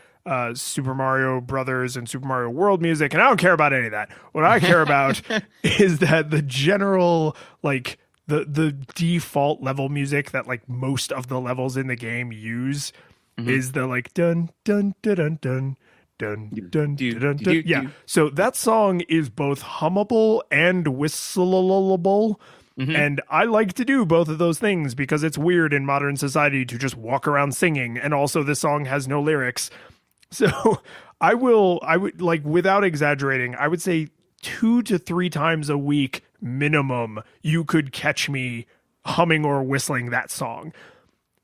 Super Mario Brothers and Super Mario World music, and I don't care about any of that. What I care about is that the general, like the default level music that like most of the levels in the game use is the like dun dun dun dun dun dun dun dun dun. Yeah. So that song is both hummable and whistleable. And I like to do both of those things because it's weird in modern society to just walk around singing. And also this song has no lyrics. So I would like, without exaggerating, I would say 2 to 3 times a week minimum, you could catch me humming or whistling that song.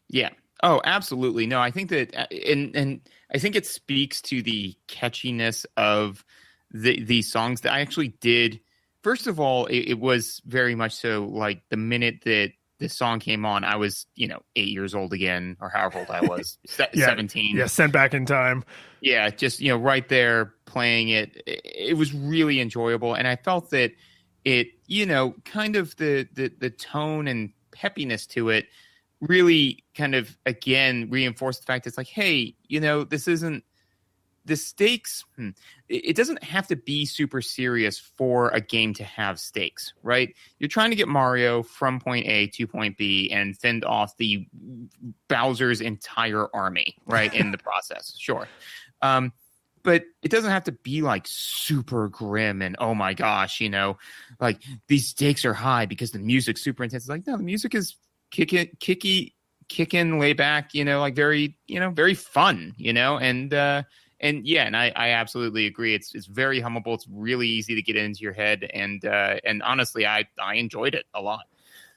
Yeah. Oh, absolutely. No, I think that, and I think it speaks to the catchiness of these songs that I actually did. First of all, it was very much so like the minute that this song came on, I was, 8 years old again, or however old I was, 17. Yeah, sent back in time. Yeah, just, right there playing it. It was really enjoyable. And I felt that it, kind of the tone and peppiness to it really kind of, again, reinforced the fact that it's like, hey, this isn't the stakes. It doesn't have to be super serious for a game to have stakes, right? You're trying to get Mario from point A to point B and fend off the Bowser's entire army, right? In the process, sure. But it doesn't have to be like super grim and, oh my gosh, like these stakes are high because the music's super intense. It's like, no, the music is kicking, lay back, like very, very fun, and yeah, and I absolutely agree. It's very hummable. It's really easy to get into your head, and honestly, I enjoyed it a lot.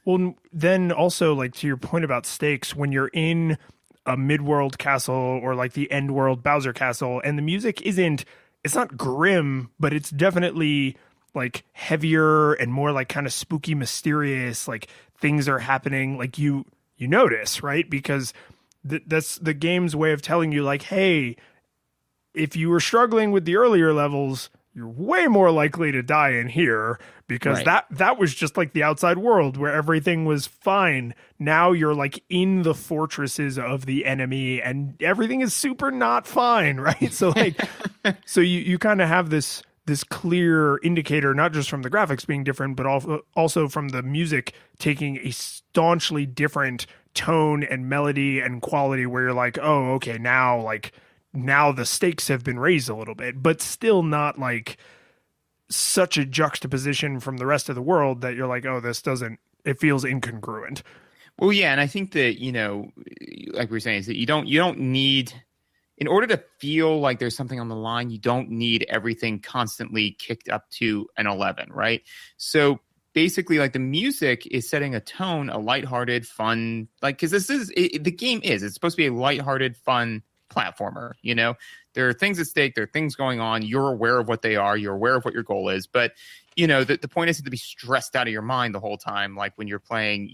Well, then also, like, to your point about stakes, when you're in a mid-world castle or like the end world Bowser castle, and the music it's not grim, but it's definitely like heavier and more like kind of spooky, mysterious, like things are happening, like you notice, right? Because that's the game's way of telling you, like, hey, if you were struggling with the earlier levels, you're way more likely to die in here, because right. that was just like the outside world where everything was fine. Now you're like in the fortresses of the enemy and everything is super not fine, right? So like, so you kind of have this clear indicator, not just from the graphics being different, but also from the music taking a staunchly different tone and melody and quality, where you're like, oh, okay, now the stakes have been raised a little bit, but still not like such a juxtaposition from the rest of the world that you're like, oh, it feels incongruent. Well, yeah. And I think that, like we were saying, is that you don't need, in order to feel like there's something on the line, you don't need everything constantly kicked up to an 11, right? So basically, like, the music is setting a tone, a lighthearted, fun, like, because the game it's supposed to be a lighthearted, fun platformer. There are things at stake, there are things going on, you're aware of what they are, you're aware of what your goal is, but the point isn't to be stressed out of your mind the whole time, like when you're playing,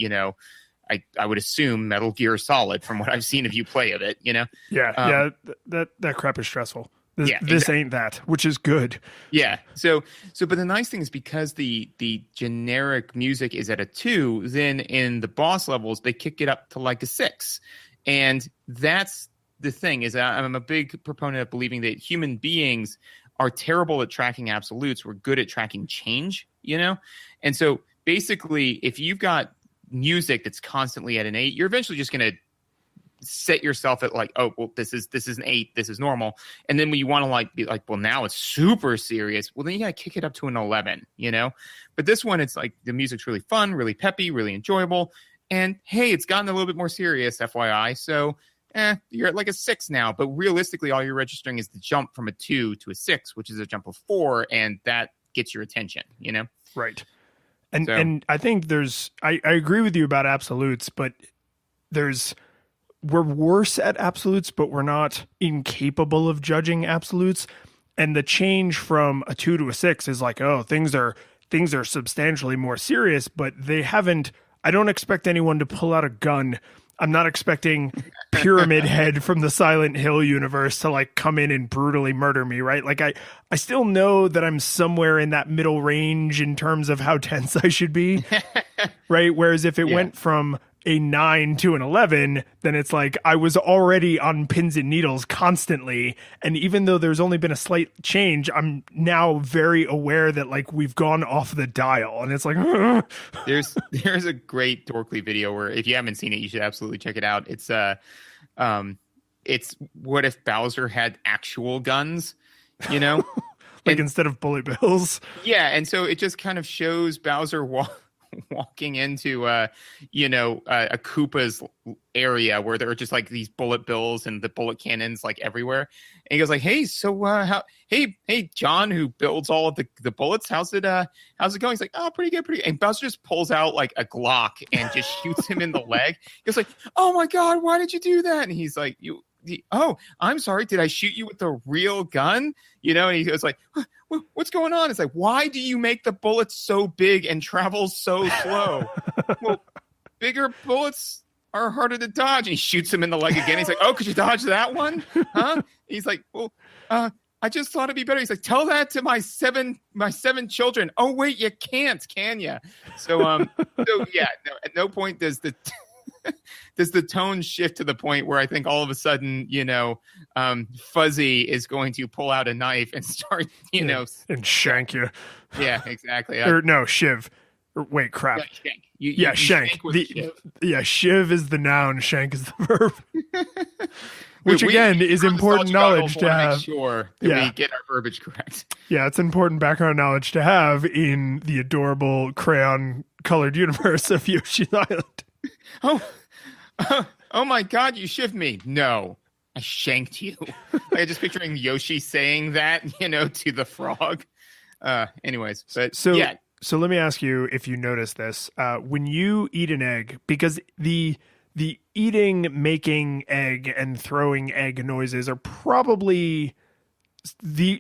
I would assume Metal Gear Solid from what I've seen of you play of it, that crap is stressful. This exactly. Ain't that, which is good. Yeah. So but the nice thing is, because the generic music is at a 2, then in the boss levels they kick it up to like a 6. And that's the thing, is I'm a big proponent of believing that human beings are terrible at tracking absolutes. We're good at tracking change, And so basically, if you've got music that's constantly at an 8, you're eventually just going to set yourself at like, oh, well, this is an 8, this is normal. And then when you want to like be like, well, now it's super serious, well, then you got to kick it up to an 11, you know? But this one, it's like the music's really fun, really peppy, really enjoyable. And hey, it's gotten a little bit more serious, FYI. So you're at like a 6 now. But realistically, all you're registering is the jump from a 2 to a 6, which is a jump of 4. And that gets your attention, you know? Right. And I think I agree with you about absolutes, but we're worse at absolutes, but we're not incapable of judging absolutes. And the change from a 2 to a 6 is like, oh, things are substantially more serious, but they haven't. I don't expect anyone to pull out a gun. I'm not expecting Pyramid Head from the Silent Hill universe to like come in and brutally murder me, right? Like I still know that I'm somewhere in that middle range in terms of how tense I should be, right? Whereas if it went from a 9 to an 11, then it's like I was already on pins and needles constantly. And even though there's only been a slight change, I'm now very aware that like we've gone off the dial. And it's like, there's a great Dorkly video where if you haven't seen it, you should absolutely check it out. It's what if Bowser had actual guns, you know? Like instead of bullet bills. Yeah. And so it just kind of shows Bowser walking into a Koopa's area where there are just like these bullet bills and the bullet cannons like everywhere. And he goes like, hey, so hey John, who builds all of the bullets, how's it going? He's like, oh, pretty good. And Bowser just pulls out like a Glock and just shoots him in the leg. He goes like, oh my God, why did you do that? And he's like, oh, I'm sorry. Did I shoot you with the real gun? You know, and he goes like, what's going on? It's like, why do you make the bullets so big and travel so slow? Well, bigger bullets are harder to dodge. And he shoots him in the leg again. He's like, oh, could you dodge that one? Huh? He's like, well, I just thought it'd be better. He's like, tell that to my seven children. Oh, wait, you can't, can you? So yeah, no, at no point does the tone shift to the point where I think all of a sudden, Fuzzy is going to pull out a knife and start, and shank you. Yeah, exactly. Or no, shiv. Or, wait, crap. Yeah, shank. Shiv. Shiv is the noun, shank is the verb. Which again is important knowledge to have. Make sure that we get our verbiage correct. Yeah, it's important background knowledge to have in the adorable crayon colored universe of Yoshi's Island. Oh my God, you shivved me. No, I shanked you. I'm just picturing Yoshi saying that, to the frog. Anyways, but yeah. So let me ask you if you notice this. When you eat an egg, because the eating, making egg, and throwing egg noises are probably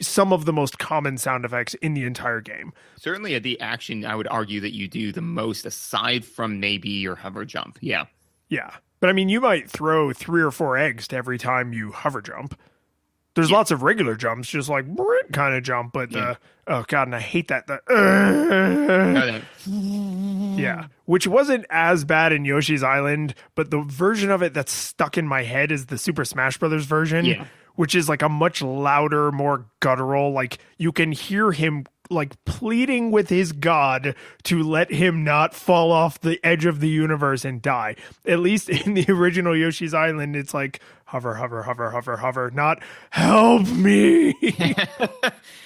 some of the most common sound effects in the entire game. Certainly the action, I would argue that you do the most aside from maybe your hover jump. Yeah. Yeah. But I mean, you might throw 3 or 4 eggs to every time you hover jump. There's lots of regular jumps, just like kind of jump, but oh God, and I hate that. Yeah, which wasn't as bad in Yoshi's Island, but the version of it that's stuck in my head is the Super Smash Brothers version, which is like a much louder, more guttural. Like you can hear him like pleading with his god to let him not fall off the edge of the universe and die. At least in the original Yoshi's Island, it's like hover, hover, hover, hover, hover, not help me.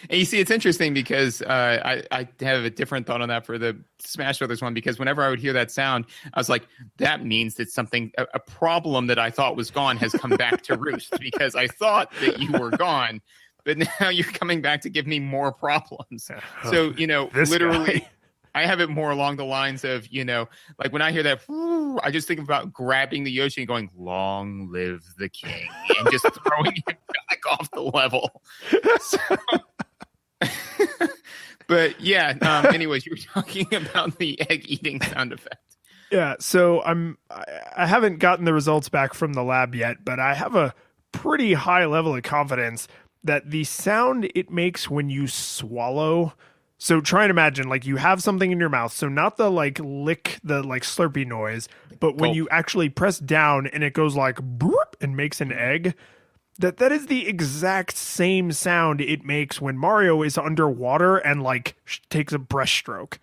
And you see, it's interesting because I have a different thought on that for the Smash Brothers one, because whenever I would hear that sound, I was like, that means that something, a problem that I thought was gone has come back to roost, because I thought that you were gone. But now you're coming back to give me more problems. So, literally, guy. I have it more along the lines of, like when I hear that, I just think about grabbing the Yoshi and going, long live the king, and just throwing him back off the level. So, but yeah, anyways, you were talking about the egg eating sound effect. Yeah, so I haven't gotten the results back from the lab yet, but I have a pretty high level of confidence that the sound it makes when you swallow. So try and imagine, like you have something in your mouth. So not the like lick, the like slurpy noise, but when you actually press down and it goes like broop and makes an egg, that is the exact same sound it makes when Mario is underwater and like takes a breaststroke.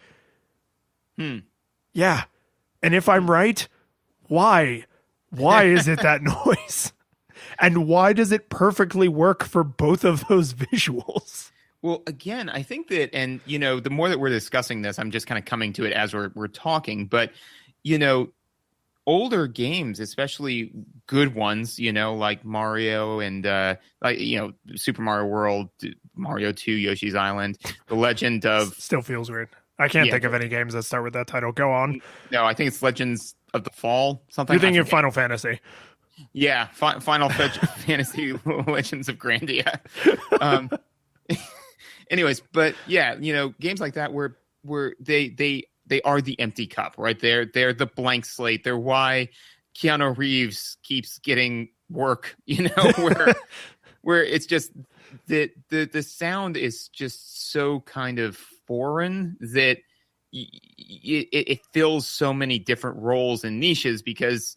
Yeah. And if I'm right, why Why is it that noise? And why does it perfectly work for both of those visuals? Well, again, I think that, and the more that we're discussing this, I'm just kind of coming to it as we're talking. But older games, especially good ones, like Mario and Super Mario World, Mario 2, Yoshi's Island, The Legend of... Still feels weird. I can't think of any games that start with that title. Go on. No, I think it's Legends of the Fall. Something. You're thinking of Final Fantasy. Yeah, Final Fantasy Legends of Grandia. Anyways, but yeah, games like that where they are the empty cup, right? They're the blank slate. They're why Keanu Reeves keeps getting work, where it's just the sound is just so kind of foreign that it fills so many different roles and niches because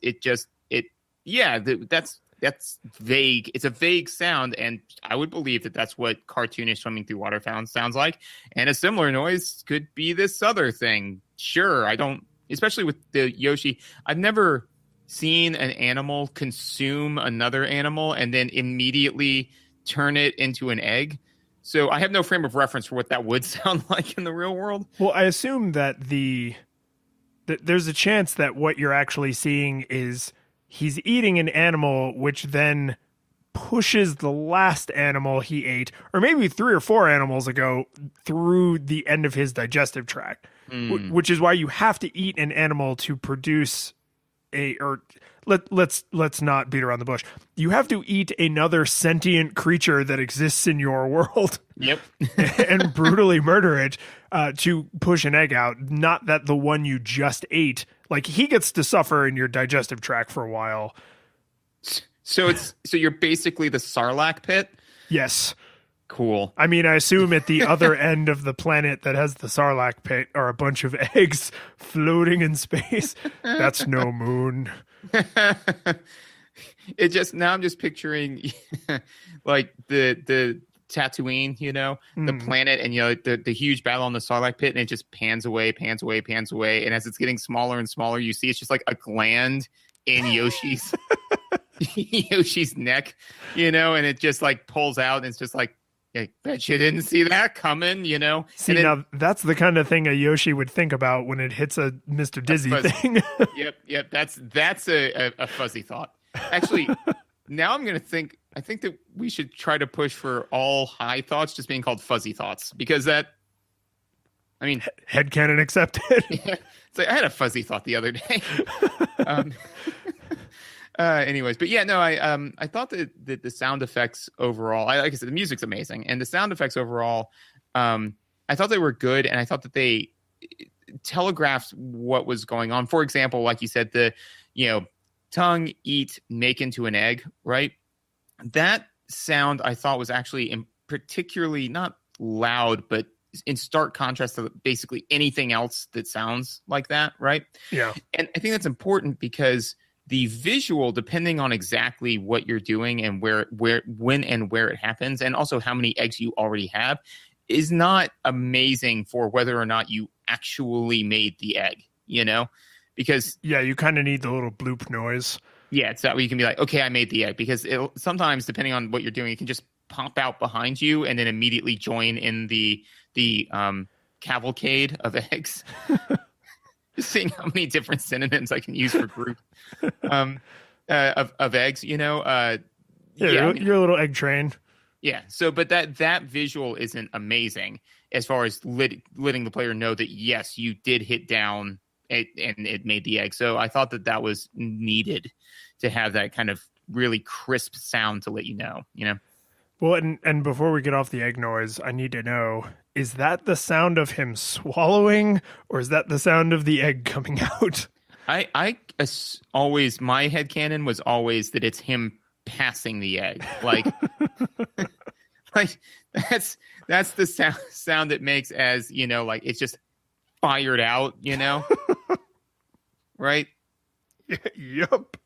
that's vague. It's a vague sound, and I would believe that that's what cartoonish swimming through water sounds like. And a similar noise could be this other thing. Sure, especially with the Yoshi, I've never seen an animal consume another animal and then immediately turn it into an egg. So I have no frame of reference for what that would sound like in the real world. Well, I assume that there's a chance that what you're actually seeing is he's eating an animal, which then pushes the last animal he ate, or maybe 3 or 4 animals ago, through the end of his digestive tract, which is why you have to eat an animal to produce let's not beat around the bush. You have to eat another sentient creature that exists in your world. Yep. And brutally murder it to push an egg out. Not that the one you just ate, like he gets to suffer in your digestive tract for a while. So you're basically the Sarlacc pit? Yes. Cool. I mean, I assume at the other end of the planet that has the Sarlacc pit are a bunch of eggs floating in space. That's no moon. Now I'm just picturing like the Tatooine, the planet, and the huge battle on the Sarlacc pit, and it just pans away, and as it's getting smaller and smaller, you see it's just like a gland in Yoshi's neck, and it just like pulls out, and it's just like, I bet you didn't see that coming, See, now that's the kind of thing a Yoshi would think about when it hits a Mr. Dizzy thing. Yep. That's a fuzzy thought. Actually, now I'm going to think, I think that we should try to push for all high thoughts just being called fuzzy thoughts, because headcanon accepted. Yeah, it's like I had a fuzzy thought the other day. Anyways, but yeah, no, I thought that the sound effects overall, like I said, the music's amazing, and the sound effects overall, I thought they were good, and I thought that they telegraphed what was going on. For example, like you said, the tongue, eat, make into an egg, right? That sound I thought was actually particularly not loud, but in stark contrast to basically anything else that sounds like that, right? Yeah, and I think that's important because the visual, depending on exactly what you're doing and when and where it happens, and also how many eggs you already have, is not amazing for whether or not you actually made the egg, because you kind of need the little bloop noise. Yeah, it's that way you can be like, okay, I made the egg, because sometimes depending on what you're doing, it can just pop out behind you and then immediately join in the cavalcade of eggs. Just seeing how many different synonyms I can use for group of eggs, your little egg train. Yeah. So, but that visual isn't amazing as far as letting the player know that yes, you did hit down and it made the egg. So I thought that was needed to have that kind of really crisp sound to let you know. Well, and before we get off the egg noise, I need to know, is that the sound of him swallowing, or is that the sound of the egg coming out? My headcanon was always that it's him passing the egg. Like, like that's the sound it makes as, like it's just fired out, right? Yep.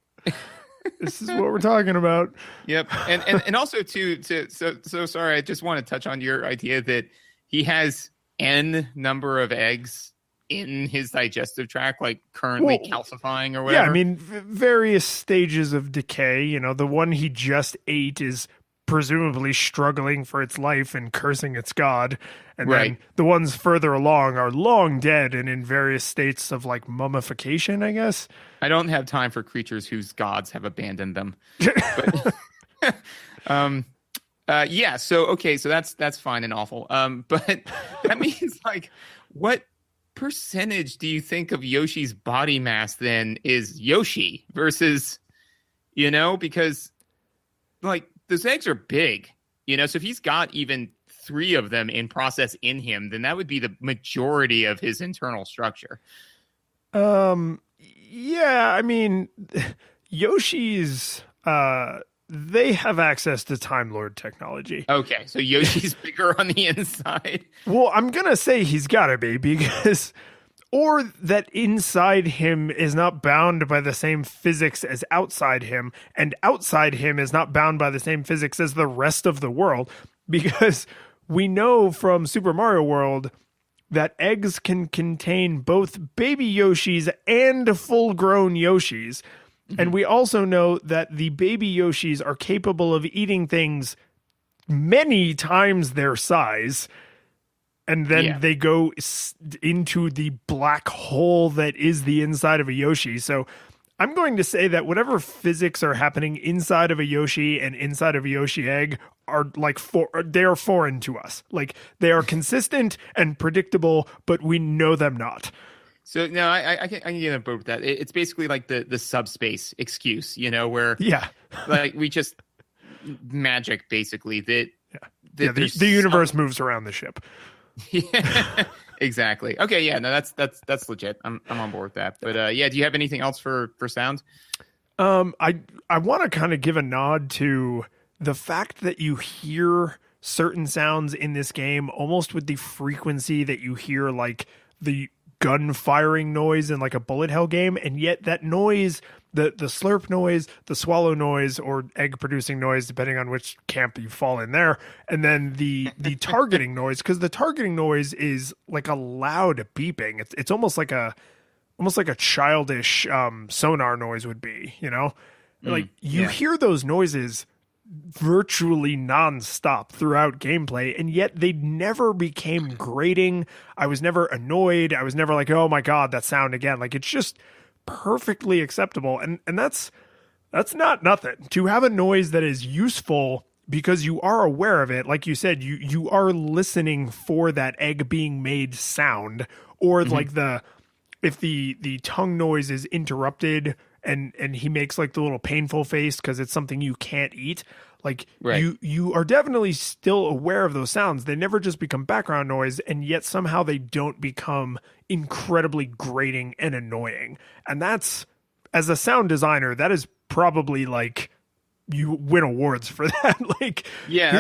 This is what we're talking about. Yep. And also too, so sorry, I just want to touch on your idea that he has N number of eggs in his digestive tract, like currently calcifying or Yeah, whatever? I mean, various stages of decay. You know, the one he just ate is presumably struggling for its life and cursing its god. And Right. then the ones further along are long dead and in various states of like mummification, I guess. I don't have time for creatures whose gods have abandoned them. But, yeah. So okay. So that's fine and awful. But that means like, what percentage do you think of Yoshi's body mass then is Yoshi versus, because like those eggs are big, so if he's got even 3 of them in process in him, then that would be the majority of his internal structure. Yeah, I mean, Yoshi's, they have access to Time Lord technology. Okay, so Yoshi's bigger on the inside. Well, I'm going to say he's got to be because, or that inside him is not bound by the same physics as outside him, and outside him is not bound by the same physics as the rest of the world. Because we know from Super Mario World that eggs can contain both baby Yoshis and full-grown Yoshis. And we also know that the baby Yoshis are capable of eating things many times their size. And then they go into the black hole that is the inside of a Yoshi. So I'm going to say that whatever physics are happening inside of a Yoshi and inside of a Yoshi egg are like they are foreign to us. Like they are consistent and predictable, but we know them not. So no, I can get on board with that. It's basically like the subspace excuse, where like we just magic basically that the universe moves around the ship. Yeah, exactly. Okay, yeah, no, that's legit. I'm on board with that. But do you have anything else for sound? I want to kind of give a nod to the fact that you hear certain sounds in this game almost with the frequency that you hear like the gun firing noise in like a bullet hell game, and yet that noise, the slurp noise, the swallow noise, or egg producing noise, depending on which camp you fall in there, and then the targeting noise, because the targeting noise is like a loud beeping. It's almost like a childish sonar noise would be, like you hear those noises virtually nonstop throughout gameplay, and yet they never became grating. I was never annoyed. I was never like, oh my god, that sound again. Like it's just perfectly acceptable, and that's not nothing. To have a noise that is useful because you are aware of it, like you said, you are listening for that egg being made sound, or like if the tongue noise is interrupted and he makes like the little painful face because it's something you can't eat. Like you are definitely still aware of those sounds. They never just become background noise, and yet somehow they don't become incredibly grating and annoying. And that's, as a sound designer, that is probably like you win awards for that. Like,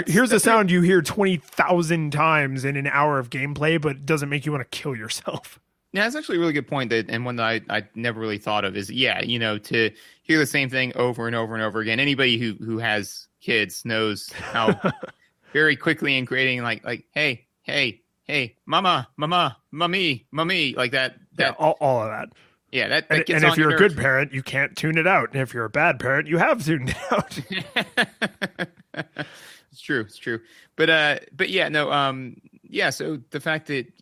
here's a sound you hear 20,000 times in an hour of gameplay, but it doesn't make you want to kill yourself. Yeah, that's actually a really good point, and one that I never really thought of is, to hear the same thing over and over and over again. Anybody who has kids knows how very quickly and grating, like, hey, mama, mommy, like that. All of that. Yeah, that and gets if on you're your a good parent, you can't tune it out. And if you're a bad parent, you have tuned it out. It's true. But yeah, no, so the fact that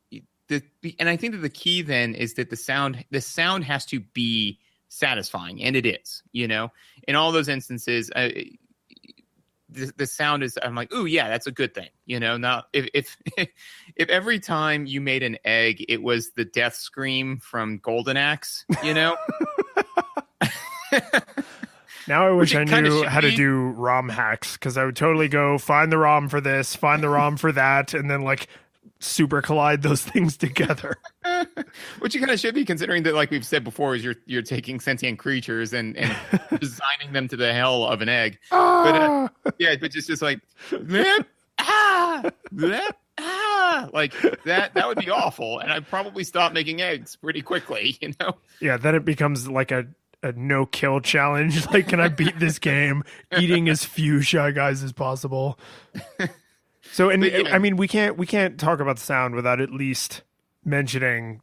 and I think that the key then is that the sound has to be satisfying, and it is, in all those instances, the sound is, I'm like, ooh, yeah, that's a good thing. Now if every time you made an egg, it was the death scream from Golden Axe, Now I wish I knew how to do ROM hacks, because I would totally go find the ROM for this, find the ROM for that, and then like super collide those things together. Which you kind of should be, considering that, like we've said before, is you're taking sentient creatures and designing them to the hell of an egg. But but just like like that would be awful, and I'd probably stop making eggs pretty quickly. Yeah, then it becomes like a no kill challenge. Like, can I beat this game eating as few Shyguys as possible? So, and I mean, we can't talk about the sound without at least mentioning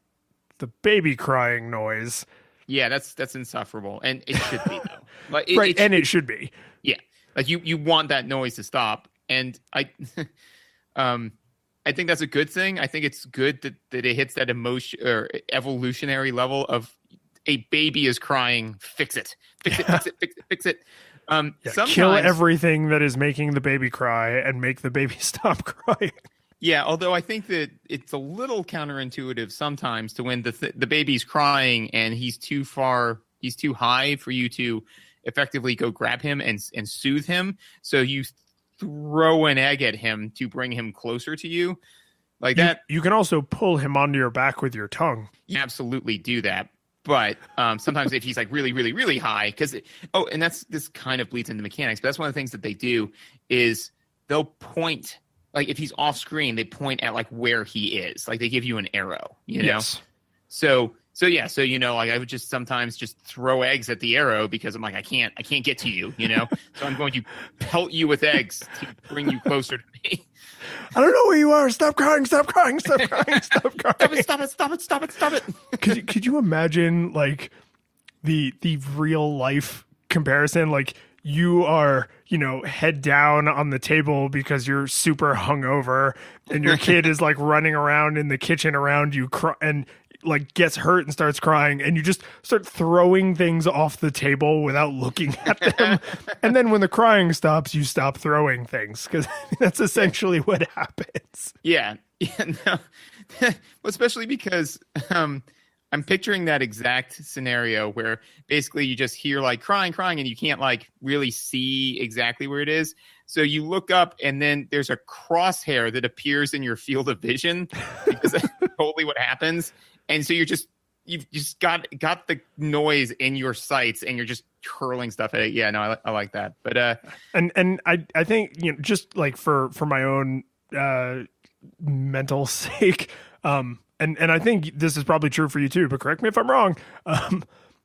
the baby crying noise. Yeah, that's insufferable, and it should be though. Like It should be. Yeah, like you want that noise to stop, and I think that's a good thing. I think it's good that it hits that emotion or evolutionary level of a baby is crying. Fix it, fix it, fix it, fix it, fix it. Kill everything that is making the baby cry and make the baby stop crying. Yeah, although I think that it's a little counterintuitive sometimes to when the baby's crying and he's too high for you to effectively go grab him and soothe him. So you throw an egg at him to bring him closer to you. Like that. You can also pull him onto your back with your tongue. You absolutely do that. But sometimes if he's like really, really, really high, and this kind of bleeds into mechanics, but that's one of the things that they do is they'll point. Like if he's off screen, they point at like where he is. Like they give you an arrow, you know? Yes. So like I would just sometimes just throw eggs at the arrow because I'm like, I can't get to you, you know? So I'm going to pelt you with eggs to bring you closer to me. I don't know where you are. Stop crying, stop crying, stop crying, stop crying. Stop it. Could you imagine like the real life comparison? Like you are, head down on the table because you're super hungover and your kid is like running around in the kitchen around you and like gets hurt and starts crying and you just start throwing things off the table without looking at them. And then when the crying stops, you stop throwing things because that's essentially what happens. Yeah. No. Well, especially because I'm picturing that exact scenario where basically you just hear like crying, and you can't like really see exactly where it is. So you look up and then there's a crosshair that appears in your field of vision because that's totally what happens. And so you've just got the noise in your sights and you're just hurling stuff at it. Yeah, no, I like that. But and I think just like for my own mental sake, and I think this is probably true for you too, but correct me if I'm wrong.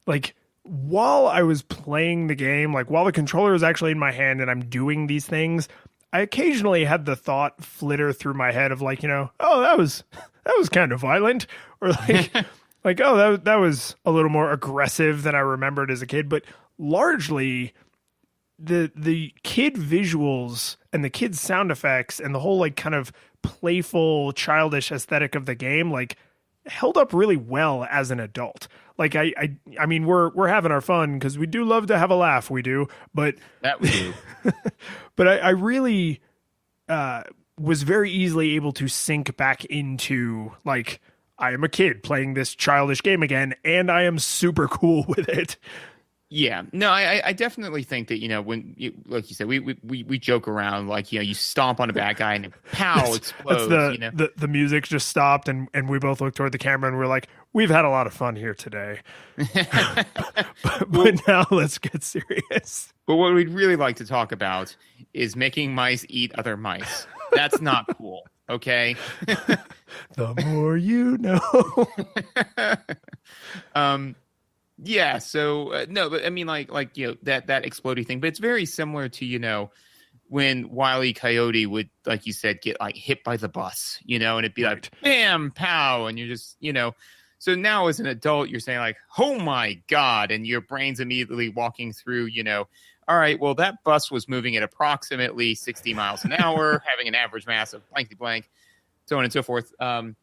Like while I was playing the game, like while the controller is actually in my hand and I'm doing these things, I occasionally had the thought flitter through my head of like, oh, that was kind of violent, or like, oh, that was a little more aggressive than I remembered as a kid. But largely the kid visuals and the kid sound effects and the whole like kind of playful, childish aesthetic of the game, like held up really well as an adult. Like I mean, we're having our fun because we do love to have a laugh. We do, but that we do. But I really was very easily able to sink back into like I am a kid playing this childish game again, and I am super cool with it. Yeah, no, I definitely think that, when like you said, we joke around like, you stomp on a bad guy and pow, explodes. The music just stopped and we both looked toward the camera and we're like, we've had a lot of fun here today. but now let's get serious. But what we'd really like to talk about is making mice eat other mice. That's not cool. Okay. The more you know. Yeah. So no, but I mean, like that explodey thing. But it's very similar to when Wile E. Coyote would, like you said, get like hit by the bus, and it'd be like bam, pow, and you're just So now as an adult, you're saying like, oh my God, and your brain's immediately walking through, all right, well that bus was moving at approximately 60 miles an hour, having an average mass of blankety blank, so on and so forth. But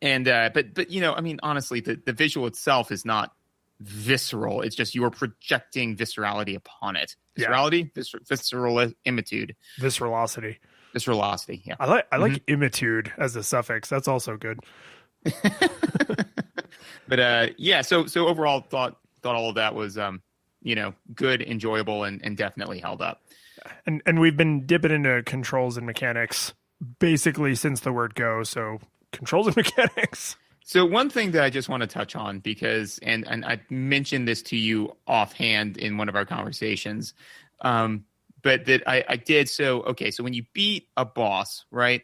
I mean, honestly, the visual itself is not visceral. It's just you're projecting viscerality upon it. Viscerality, visceralitude, viscerality. Yeah, I like imitude as a suffix. That's also good. But so overall thought all of that was good, enjoyable, and definitely held up. And we've been dipping into controls and mechanics basically since the word go. So controls and mechanics. So one thing that I just want to touch on, because and I mentioned this to you offhand in one of our conversations, but that I did. So when you beat a boss, right,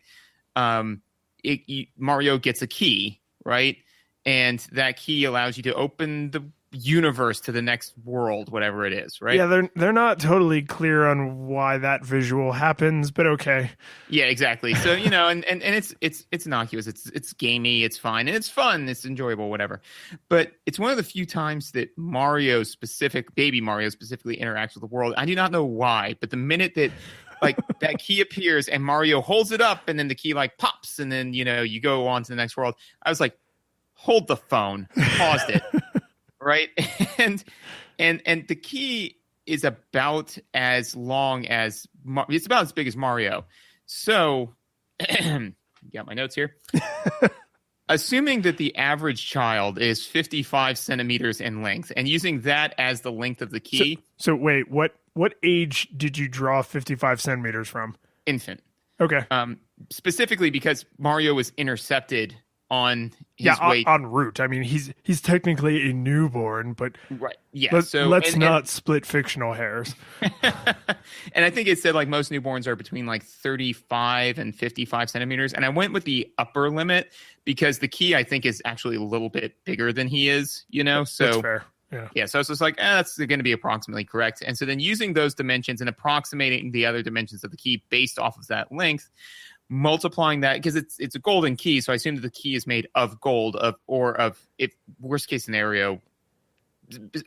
Mario gets a key, right, and that key allows you to open universe to the next world, whatever it is, right? Yeah, they're not totally clear on why that visual happens, but okay. Yeah, exactly. So, and it's innocuous, it's gamey, it's fine, and it's fun, it's enjoyable, whatever. But it's one of the few times that baby Mario specifically interacts with the world. I do not know why, but the minute that like that key appears and Mario holds it up and then the key like pops and then you go on to the next world, I was like, hold the phone, paused it. Right. And the key is about as long as it's about as big as Mario. So got my notes here. Assuming that the average child is 55 centimeters in length and using that as the length of the key. So wait, what age did you draw 55 centimeters from? Infant. Okay. Specifically because Mario was intercepted on his way en route. I mean, he's technically a newborn, but right. Yeah. Let's not split fictional hairs. And I think it said like most newborns are between like 35 and 55 centimeters. And I went with the upper limit because the key I think is actually a little bit bigger than he is, So that's fair. Yeah. So it's just like, that's going to be approximately correct. And so then using those dimensions and approximating the other dimensions of the key based off of that length, multiplying that because it's a golden key, so I assume that the key is made of gold if worst case scenario,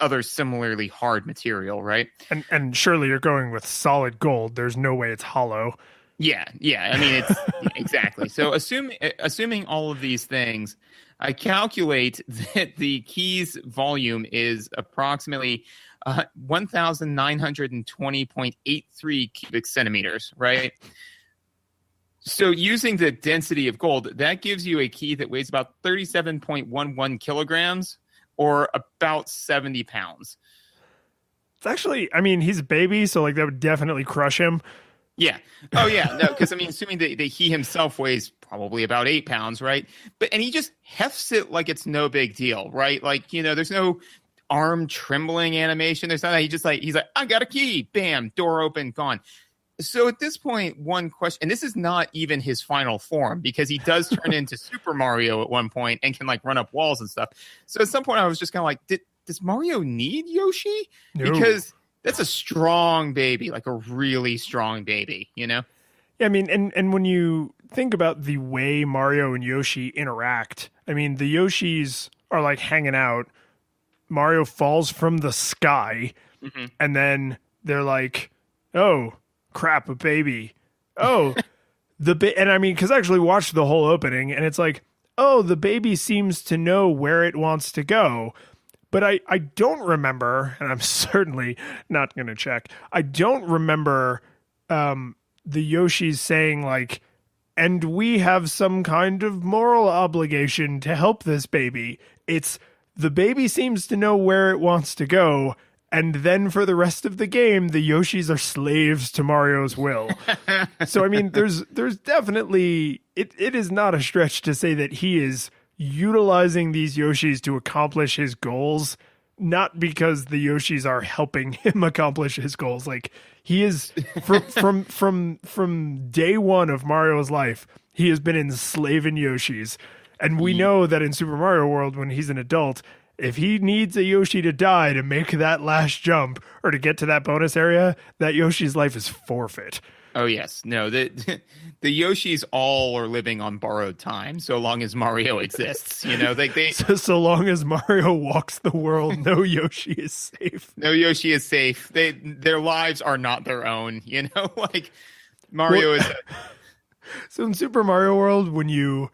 other similarly hard material, right? And surely you're going with solid gold. There's no way it's hollow. Yeah. I mean, it's exactly. So assuming all of these things, I calculate that the key's volume is approximately 1,920.83 cubic centimeters, right? So using the density of gold, that gives you a key that weighs about 37.11 kilograms or about 70 pounds. It's actually, I mean, he's a baby, so like that would definitely crush him. Yeah. Oh, yeah. No, because I mean, assuming that he himself weighs probably about 8 pounds, right? And he just hefts it like it's no big deal, right? Like, there's no arm trembling animation. There's not. He's like, I got a key. Bam, door open, gone. So at this point, one question, and this is not even his final form because he does turn into Super Mario at one point and can like run up walls and stuff. So at some point I was just kind of like, does Mario need Yoshi? No. Because that's a strong baby, like a really strong baby, Yeah, I mean, and when you think about the way Mario and Yoshi interact, I mean, the Yoshis are like hanging out. Mario falls from the sky, and then they're like, oh, crap, a baby. Oh, and I mean, because I actually watched the whole opening, and it's like, oh, the baby seems to know where it wants to go. But I don't remember, and I'm certainly not going to check, I don't remember the Yoshis saying, like, and we have some kind of moral obligation to help this baby. It's the baby seems to know where it wants to go, and then for the rest of the game, the Yoshis are slaves to Mario's will. So, I mean, there's definitely, it is not a stretch to say that he is utilizing these Yoshis to accomplish his goals, not because the Yoshis are helping him accomplish his goals. Like, he is, from day one of Mario's life, he has been enslaving Yoshis. And we know that in Super Mario World, when he's an adult, if he needs a Yoshi to die to make that last jump or to get to that bonus area, that Yoshi's life is forfeit. Oh, yes. No, the Yoshis all are living on borrowed time so long as Mario exists. So long as Mario walks the world, no Yoshi is safe. No Yoshi is safe. Their lives are not their own. Like Mario is. So in Super Mario World, when you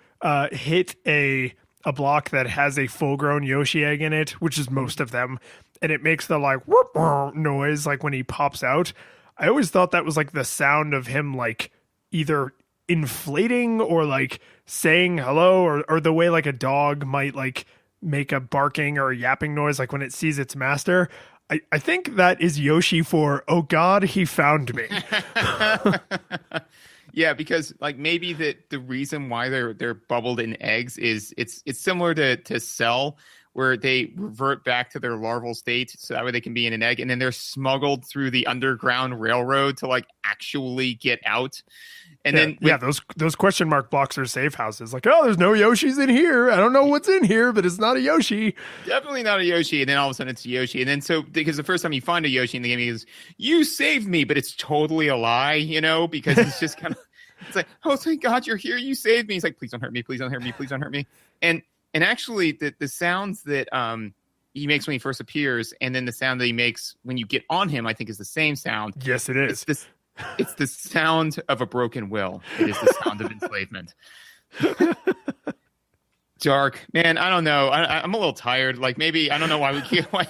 hit a block that has a full-grown Yoshi egg in it, which is most of them, and it makes the like whoop noise like when he pops out, I always thought that was like the sound of him like either inflating or like saying hello, or the way like a dog might like make a barking or a yapping noise like when it sees its master. I think that is Yoshi for, oh God, he found me. Yeah, because like maybe the reason why they're bubbled in eggs is it's similar to Cell where they revert back to their larval state, so that way they can be in an egg, and then they're smuggled through the underground railroad to like actually get out. And then those question mark blocks are safe houses. Like, oh, there's no Yoshis in here. I don't know what's in here, but it's not a Yoshi. Definitely not a Yoshi. And then all of a sudden it's a Yoshi. And then because the first time you find a Yoshi in the game, he goes, "You saved me," but it's totally a lie, because he's just kind of, it's like, "Oh, thank God you're here. You saved me." He's like, "Please don't hurt me. Please don't hurt me. Please don't hurt me." And actually the sounds that he makes when he first appears, and then the sound that he makes when you get on him, I think is the same sound. Yes, it is. It's the sound of a broken will. It is the sound of enslavement. Dark, man. I don't know. I'm a little tired. Like, maybe I don't know why we keep why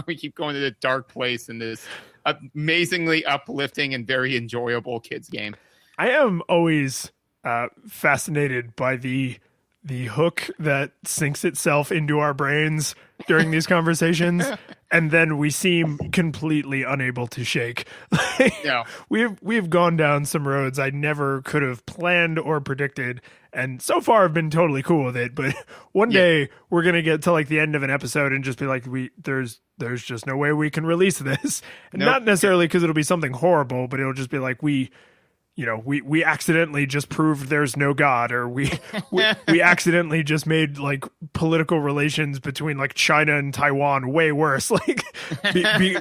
we keep going to the dark place in this amazingly uplifting and very enjoyable kids game. I am always fascinated by the hook that sinks itself into our brains during these conversations, and then we seem completely unable to shake. Yeah. We've gone down some roads I never could have planned or predicted, and so far I've been totally cool with it. But one day we're gonna get to like the end of an episode and just be like, there's just no way we can release this, and not necessarily because it'll be something horrible, but it'll just be like we accidentally just proved there's no God, or we accidentally just made like political relations between like China and Taiwan way worse, like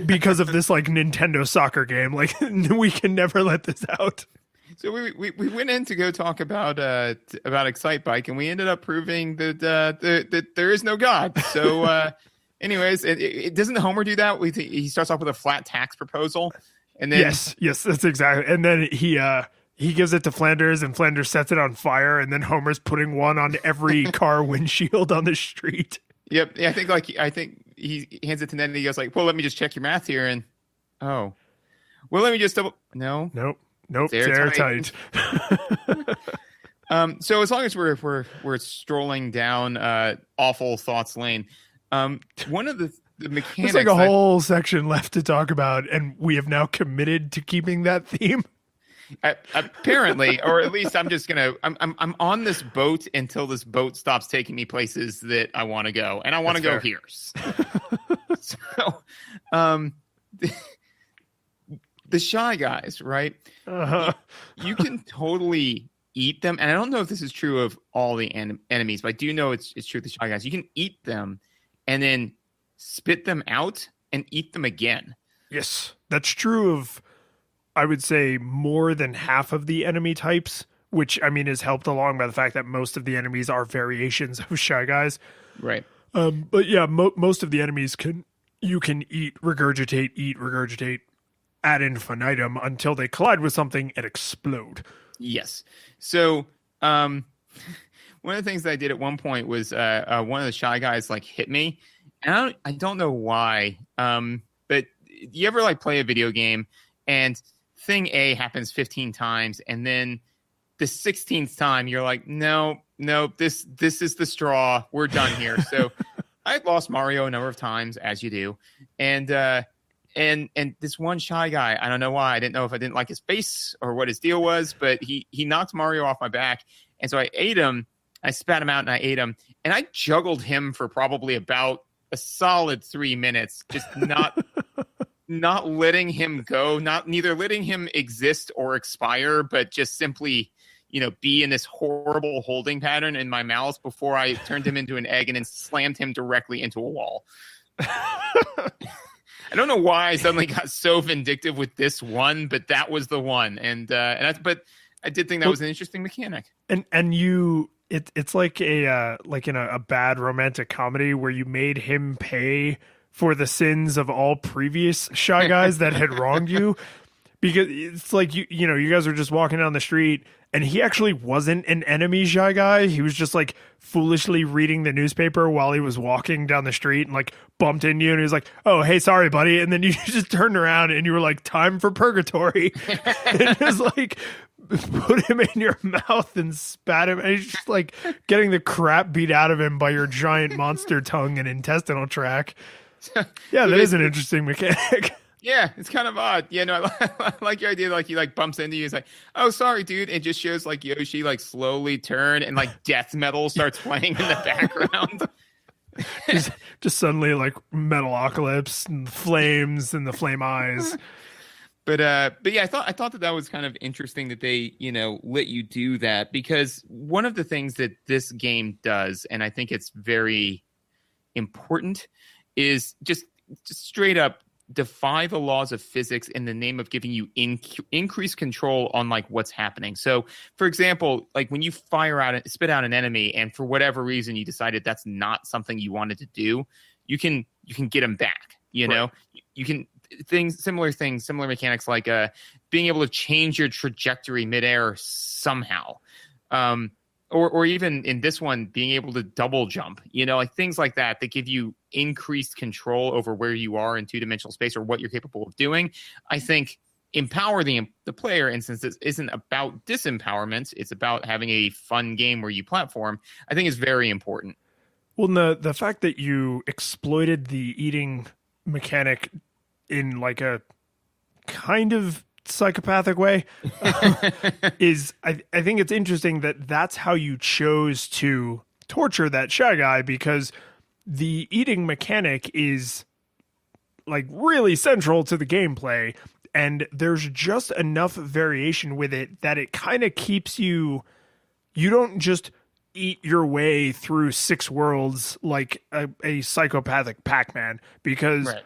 because of this like Nintendo soccer game. Like, we can never let this out. So we went in to go talk about Excite Bike, and we ended up proving that there is no God. So anyways, it doesn't Homer do that? He starts off with a flat tax proposal. And then, yes, that's exactly. And then he gives it to Flanders, and Flanders sets it on fire, and then Homer's putting one on every car windshield on the street. Yep. Yeah, I think he hands it to Ned, and he goes like, "Well, let me just check your math here." And well, let me just double. Nope. It's airtight. So as long as we're strolling down awful thoughts lane, one of the mechanics. There's like a whole section left to talk about, and we have now committed to keeping that theme. Apparently, or at least I'm just gonna. I'm on this boat until this boat stops taking me places that I want to go, and I want to go here. So, the Shy Guys, right? Uh-huh. You can totally eat them, and I don't know if this is true of all the enemies, but I do know it's true of the Shy Guys. You can eat them, and then spit them out and eat them again. Yes, that's true of, I would say, more than half of the enemy types, which I mean is helped along by the fact that most of the enemies are variations of Shy Guys. Right. But yeah, most of the enemies you can eat, regurgitate ad infinitum until they collide with something and explode. Yes. So one of the things that I did at one point was one of the Shy Guys like hit me. And I don't know why, but you ever like play a video game and thing A happens 15 times, and then the 16th time you're like, no, this is the straw. We're done here. So I lost Mario a number of times, as you do, and this one Shy Guy, I don't know why. I didn't know if I didn't like his face or what his deal was, but he knocked Mario off my back, and so I ate him. I spat him out and I ate him, and I juggled him for probably about a solid 3 minutes, just not letting him go, neither letting him exist or expire, but just simply, be in this horrible holding pattern in my mouth before I turned him into an egg and then slammed him directly into a wall. I don't know why I suddenly got so vindictive with this one, but that was the one, but I did think that was an interesting mechanic. And you. It's like in a bad romantic comedy where you made him pay for the sins of all previous Shy Guys that had wronged you, because it's like you guys are just walking down the street and he actually wasn't an enemy Shy Guy. He was just like foolishly reading the newspaper while he was walking down the street and like bumped into you and he was like, "Oh, hey, sorry, buddy," and then you just turned around and you were like, "Time for purgatory." And it was like, put him in your mouth and spat him, and he's just like getting the crap beat out of him by your giant monster tongue and intestinal tract. Yeah, that is an interesting mechanic. Yeah, it's kind of odd. Yeah, no, I like your idea. Like he like bumps into you. He's like, "Oh, sorry, dude." It just shows like Yoshi like slowly turn and like death metal starts playing in the background. just suddenly like Metalocalypse and flames and the flame eyes. But yeah, I thought that was kind of interesting that they, let you do that, because one of the things that this game does, and I think it's very important, is just straight up defy the laws of physics in the name of giving you increased control on like what's happening. So, for example, like when you spit out an enemy, and for whatever reason you decided that's not something you wanted to do, you can get them back. Right. You can similar mechanics like being able to change your trajectory midair somehow, or even in this one being able to double jump, like things like that give you increased control over where you are in two-dimensional space or what you're capable of doing. I think empower the player instances isn't about disempowerment. It's about having a fun game where you platform. I think is very important. Well, the fact that you exploited the eating mechanic in like a kind of psychopathic way is I think it's interesting that that's how you chose to torture that Shyguy, because the eating mechanic is like really central to the gameplay, and there's just enough variation with it that it kind of keeps you don't just eat your way through 6 worlds like a psychopathic Pac-Man, because right.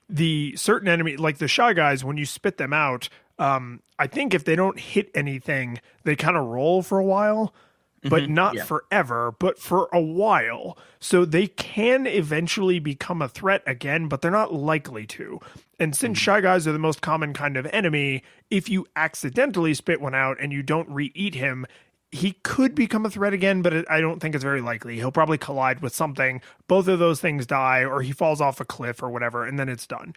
The certain enemy, like the Shyguys, when you spit them out, I think if they don't hit anything, they kind of roll for a while, but not forever, but for a while. So they can eventually become a threat again, but they're not likely to. And since Shyguys are the most common kind of enemy, if you accidentally spit one out and you don't re-eat him, he could become a threat again, but I don't think it's very likely. He'll probably collide with something. Both of those things die, or he falls off a cliff or whatever, and then it's done.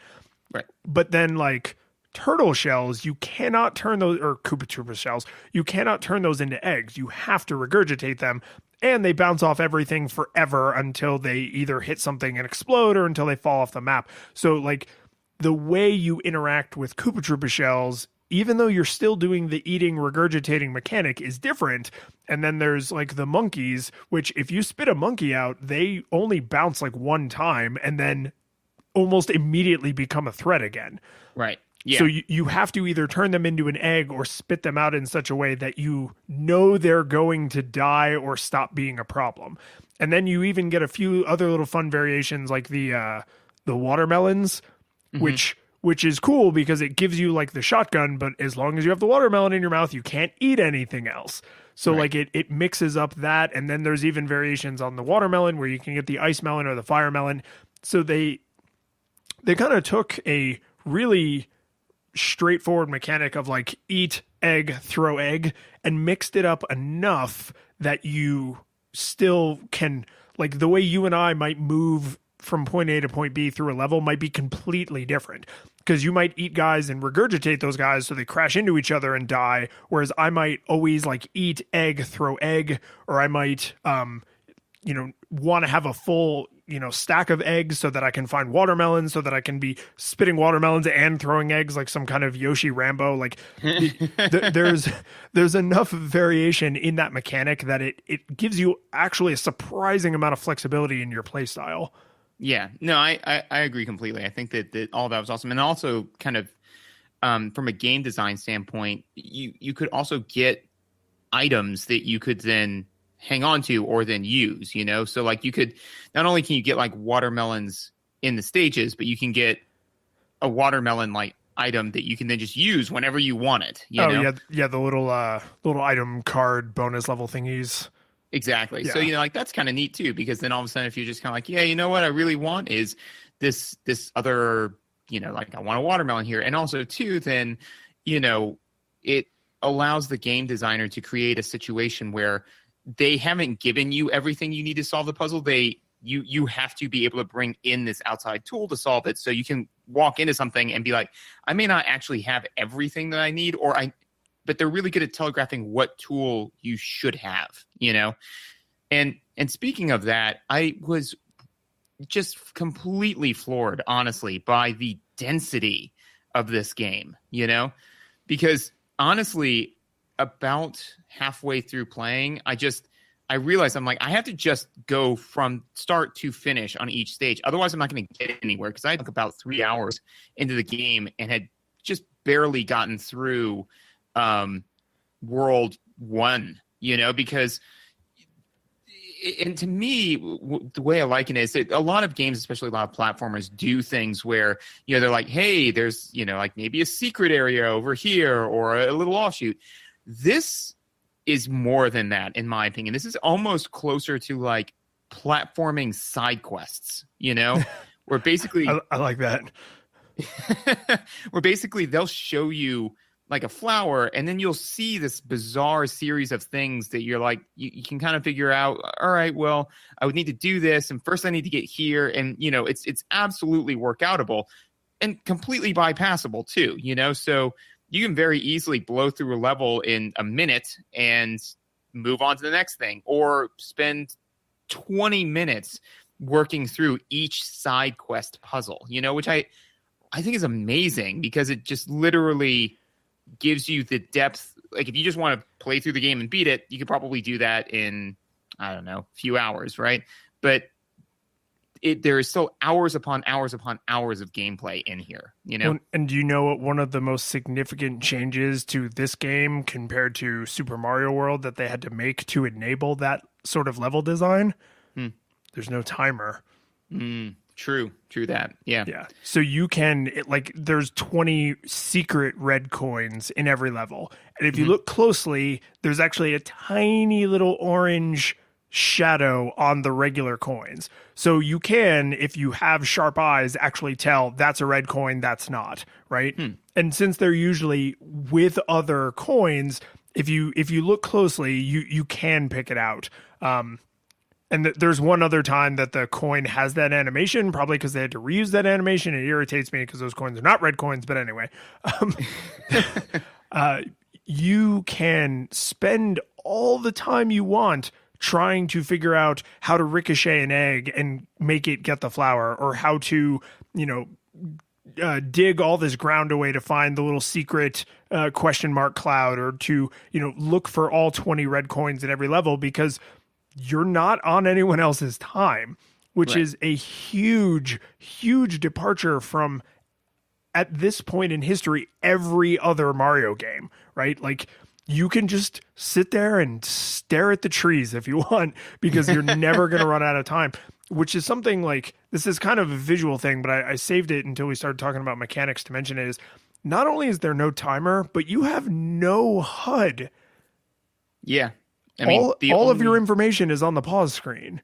Right. But then, like, turtle shells, you cannot turn those, or Koopa Troopa shells, you cannot turn those into eggs. You have to regurgitate them, and they bounce off everything forever until they either hit something and explode or until they fall off the map. So, like, the way you interact with Koopa Troopa shells, even though you're still doing the eating, regurgitating mechanic, is different. And then there's like the monkeys, which if you spit a monkey out, they only bounce like one time and then almost immediately become a threat again. Right. Yeah. So you have to either turn them into an egg or spit them out in such a way that you know they're going to die or stop being a problem. And then you even get a few other little fun variations like the watermelons, which is cool because it gives you like the shotgun, but as long as you have the watermelon in your mouth, you can't eat anything else. So like it mixes up that. And then there's even variations on the watermelon where you can get the ice melon or the fire melon. So they kind of took a really straightforward mechanic of like eat egg, throw egg, and mixed it up enough that you still can, like the way you and I might move from point A to point B through a level might be completely different, because you might eat guys and regurgitate those guys so they crash into each other and die, whereas I might always like eat egg, throw egg, or I might want to have a full stack of eggs so that I can find watermelons, so that I can be spitting watermelons and throwing eggs like some kind of Yoshi Rambo. Like there's enough variation in that mechanic that it gives you actually a surprising amount of flexibility in your play style. Yeah, no, I agree completely. I think that all that was awesome. And also kind of from a game design standpoint, you could also get items that you could then hang on to or then use, So like you could, not only can you get like watermelons in the stages, but you can get a watermelon like item that you can then just use whenever you want it. Yeah, the little item card bonus level thingies. Exactly. Yeah. So, like that's kind of neat too, because then all of a sudden if you're just kind of like, yeah, you know what I really want is this other, like I want a watermelon here. And also too, then, it allows the game designer to create a situation where they haven't given you everything you need to solve the puzzle. You have to be able to bring in this outside tool to solve it. So you can walk into something and be like, I may not actually have everything that I need, but they're really good at telegraphing what tool you should have, And speaking of that, I was just completely floored, honestly, by the density of this game, Because honestly, about halfway through playing, I realized I'm like, I have to just go from start to finish on each stage. Otherwise, I'm not going to get anywhere, because I took about 3 hours into the game and had just barely gotten through World 1, because and to me, the way I like it is that a lot of games, especially a lot of platformers, do things where, they're like, hey, there's, like maybe a secret area over here or a little offshoot. This is more than that, in my opinion. This is almost closer to like platforming side quests, where basically I like that. where basically they'll show you like a flower, and then you'll see this bizarre series of things that you're like, you can kind of figure out, all right, well, I would need to do this, and first I need to get here, and it's absolutely workoutable and completely bypassable too, so you can very easily blow through a level in a minute and move on to the next thing, or spend 20 minutes working through each side quest puzzle, which I think is amazing, because it just literally gives you the depth. Like, if you just want to play through the game and beat it, you could probably do that in, I don't know, a few hours, right? But there is still hours upon hours upon hours of gameplay in here, Well, and do you know what one of the most significant changes to this game compared to Super Mario World that they had to make to enable that sort of level design? There's no timer. True that. Yeah. So you can, there's 20 secret red coins in every level. And if you look closely, there's actually a tiny little orange shadow on the regular coins. So you can, if you have sharp eyes, actually tell that's a red coin, that's not, right? And since they're usually with other coins, if you look closely, you can pick it out. And there's one other time that the coin has that animation, probably because they had to reuse that animation. It irritates me because those coins are not red coins. But anyway, you can spend all the time you want trying to figure out how to ricochet an egg and make it get the flower, or how to, dig all this ground away to find the little secret question mark cloud, or to, look for all 20 red coins at every level, because you're not on anyone else's time, which is a huge, huge departure from, at this point in history, every other Mario game, right? Like, you can just sit there and stare at the trees if you want, because you're never going to run out of time, which is something like, this is kind of a visual thing, but I saved it until we started talking about mechanics to mention it, is not only is there no timer, but you have no HUD. Yeah. I mean, all of your information is on the pause screen.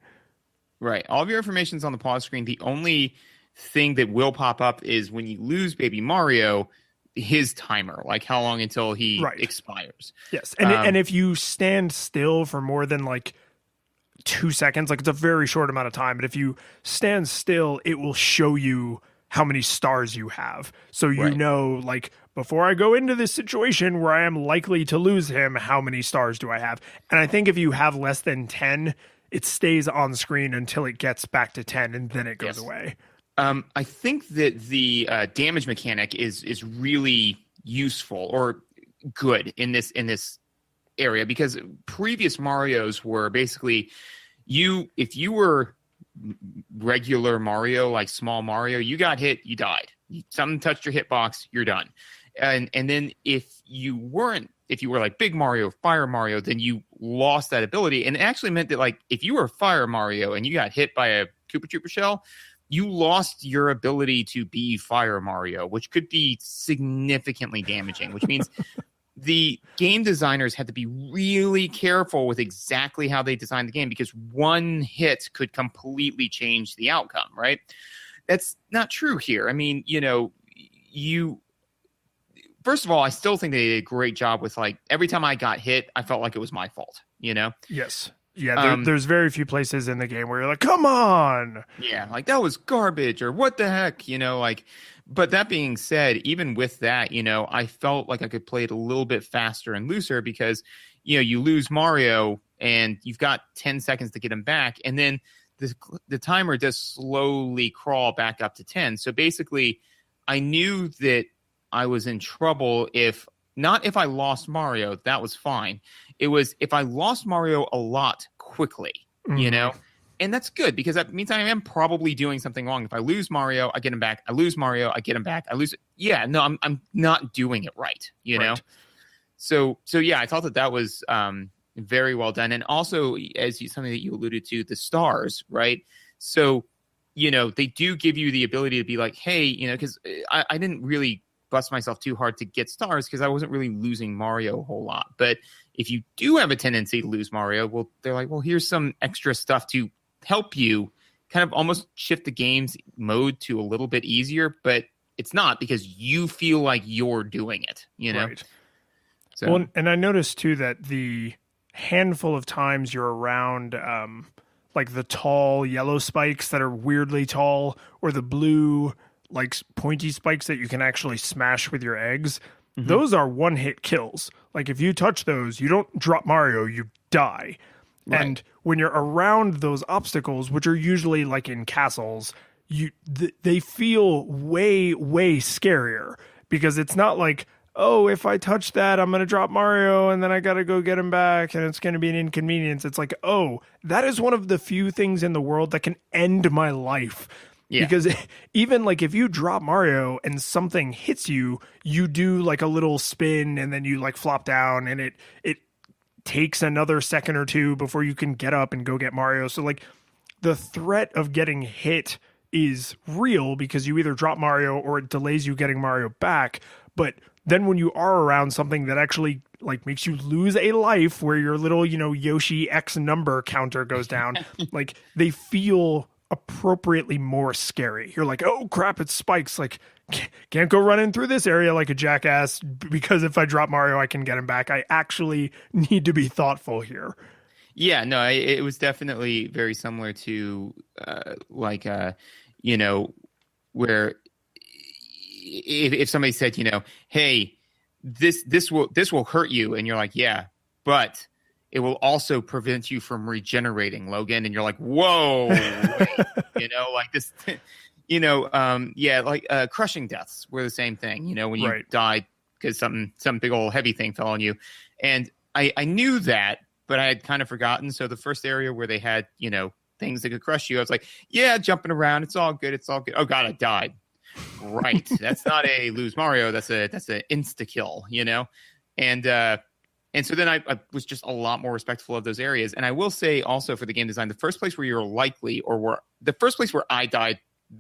Right. All of your information is on the pause screen. The only thing that will pop up is when you lose Baby Mario, his timer, like how long until he expires. Yes. And if you stand still for more than 2 seconds, it's a very short amount of time, but if you stand still, it will show you how many stars you have. So know, before I go into this situation where I am likely to lose him, how many stars do I have? And I think if you have less than 10, it stays on screen until it gets back to 10, and then it goes away. I think that the damage mechanic is really useful or good in this area, because previous Marios were basically, if you were regular Mario, like small Mario, you got hit, you died. Something touched your hitbox, you're done. And then if you were like Big Mario, Fire Mario, then you lost that ability. And it actually meant that if you were Fire Mario and you got hit by a Koopa Troopa shell, you lost your ability to be Fire Mario, which could be significantly damaging, which means the game designers had to be really careful with exactly how they designed the game, because one hit could completely change the outcome, right? That's not true here. I mean, first of all, I still think they did a great job with every time I got hit, I felt like it was my fault, Yes. Yeah, there's very few places in the game where you're like, come on. Yeah, that was garbage, or what the heck, But that being said, even with that, I felt like I could play it a little bit faster and looser, because, you lose Mario and you've got 10 seconds to get him back. And then the timer does slowly crawl back up to 10. So basically, I knew that I was in trouble if I lost Mario, that was fine. It was if I lost Mario a lot quickly, you know? And that's good because that means I am probably doing something wrong. If I lose Mario, I get him back. I lose Mario, I get him back. I lose. Yeah, no, I'm not doing it right, you know? So yeah, I thought that was very well done. And also, something that you alluded to, the stars, right? So, you know, they do give you the ability to be like, hey, you know, because I didn't really bust myself too hard to get stars because I wasn't really losing Mario a whole lot. But if you do have a tendency to lose Mario, well, they're like, well, here's some extra stuff to help you kind of almost shift the game's mode to a little bit easier, but it's not because you feel like you're doing it, you know? Right. So. Well, and I noticed too that the handful of times you're around like the tall yellow spikes that are weirdly tall, or the blue like pointy spikes that you can actually smash with your eggs, those are one-hit kills. Like if you touch those, you don't drop Mario, you die. Right. And when you're around those obstacles, which are usually like in castles, they feel way, way scarier because it's not like, oh, if I touch that, I'm going to drop Mario and then I got to go get him back and it's going to be an inconvenience. It's like, oh, that is one of the few things in the world that can end my life. Yeah. Because even like if you drop Mario and something hits you, you do like a little spin and then you like flop down and it takes another second or two before you can get up and go get Mario. So like the threat of getting hit is real because you either drop Mario or it delays you getting Mario back. But then when you are around something that actually like makes you lose a life where your little, you know, Yoshi X number counter goes down, like they feel appropriately more scary. You're like, oh crap, it's spikes. Like can't go running through this area like a jackass because if I drop Mario, I can get him back. I actually need to be thoughtful here. Yeah, no, it was definitely very similar to you know, where if somebody said, you know, hey, this will hurt you, and you're like, yeah, but it will also prevent you from regenerating, Logan, and you're like, whoa, wait, you know, like this. You know, like crushing deaths were the same thing, you know, when you died because some big old heavy thing fell on you. And I knew that, but I had kind of forgotten. So the first area where they had, you know, things that could crush you, I was like, yeah, jumping around. It's all good. It's all good. Oh, God, I died. Right. That's not a lose Mario. That's an insta kill, you know? And so then I was just a lot more respectful of those areas. And I will say also for the game design, the first place where you're likely the first place where I died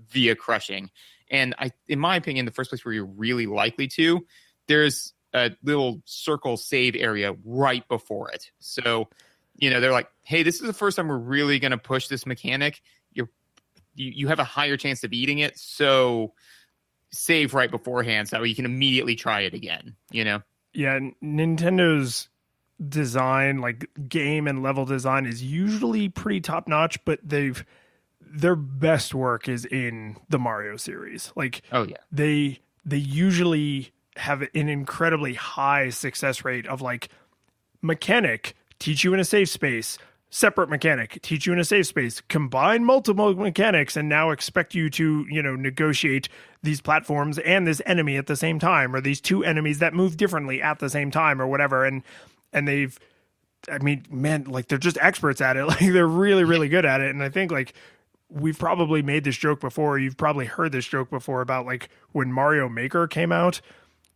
via crushing, and in my opinion, the first place where you're really likely to, there's a little circle save area right before it. So, you know, they're like, hey, this is the first time we're really going to push this mechanic. You have a higher chance of eating it, so save right beforehand so you can immediately try it again, you know? Yeah, Nintendo's design, like game and level design, is usually pretty top notch, but their best work is in the Mario series. Like, oh yeah, they usually have an incredibly high success rate of like mechanic, teach you in a safe space, separate mechanic, teach you in a safe space, combine multiple mechanics, and now expect you to, you know, negotiate these platforms and this enemy at the same time, or these two enemies that move differently at the same time, or whatever. And they've, I mean, man, like they're just experts at it. Like they're really, really good at it. And I think like we've probably made this joke before. You've probably heard this joke before about like when Mario Maker came out.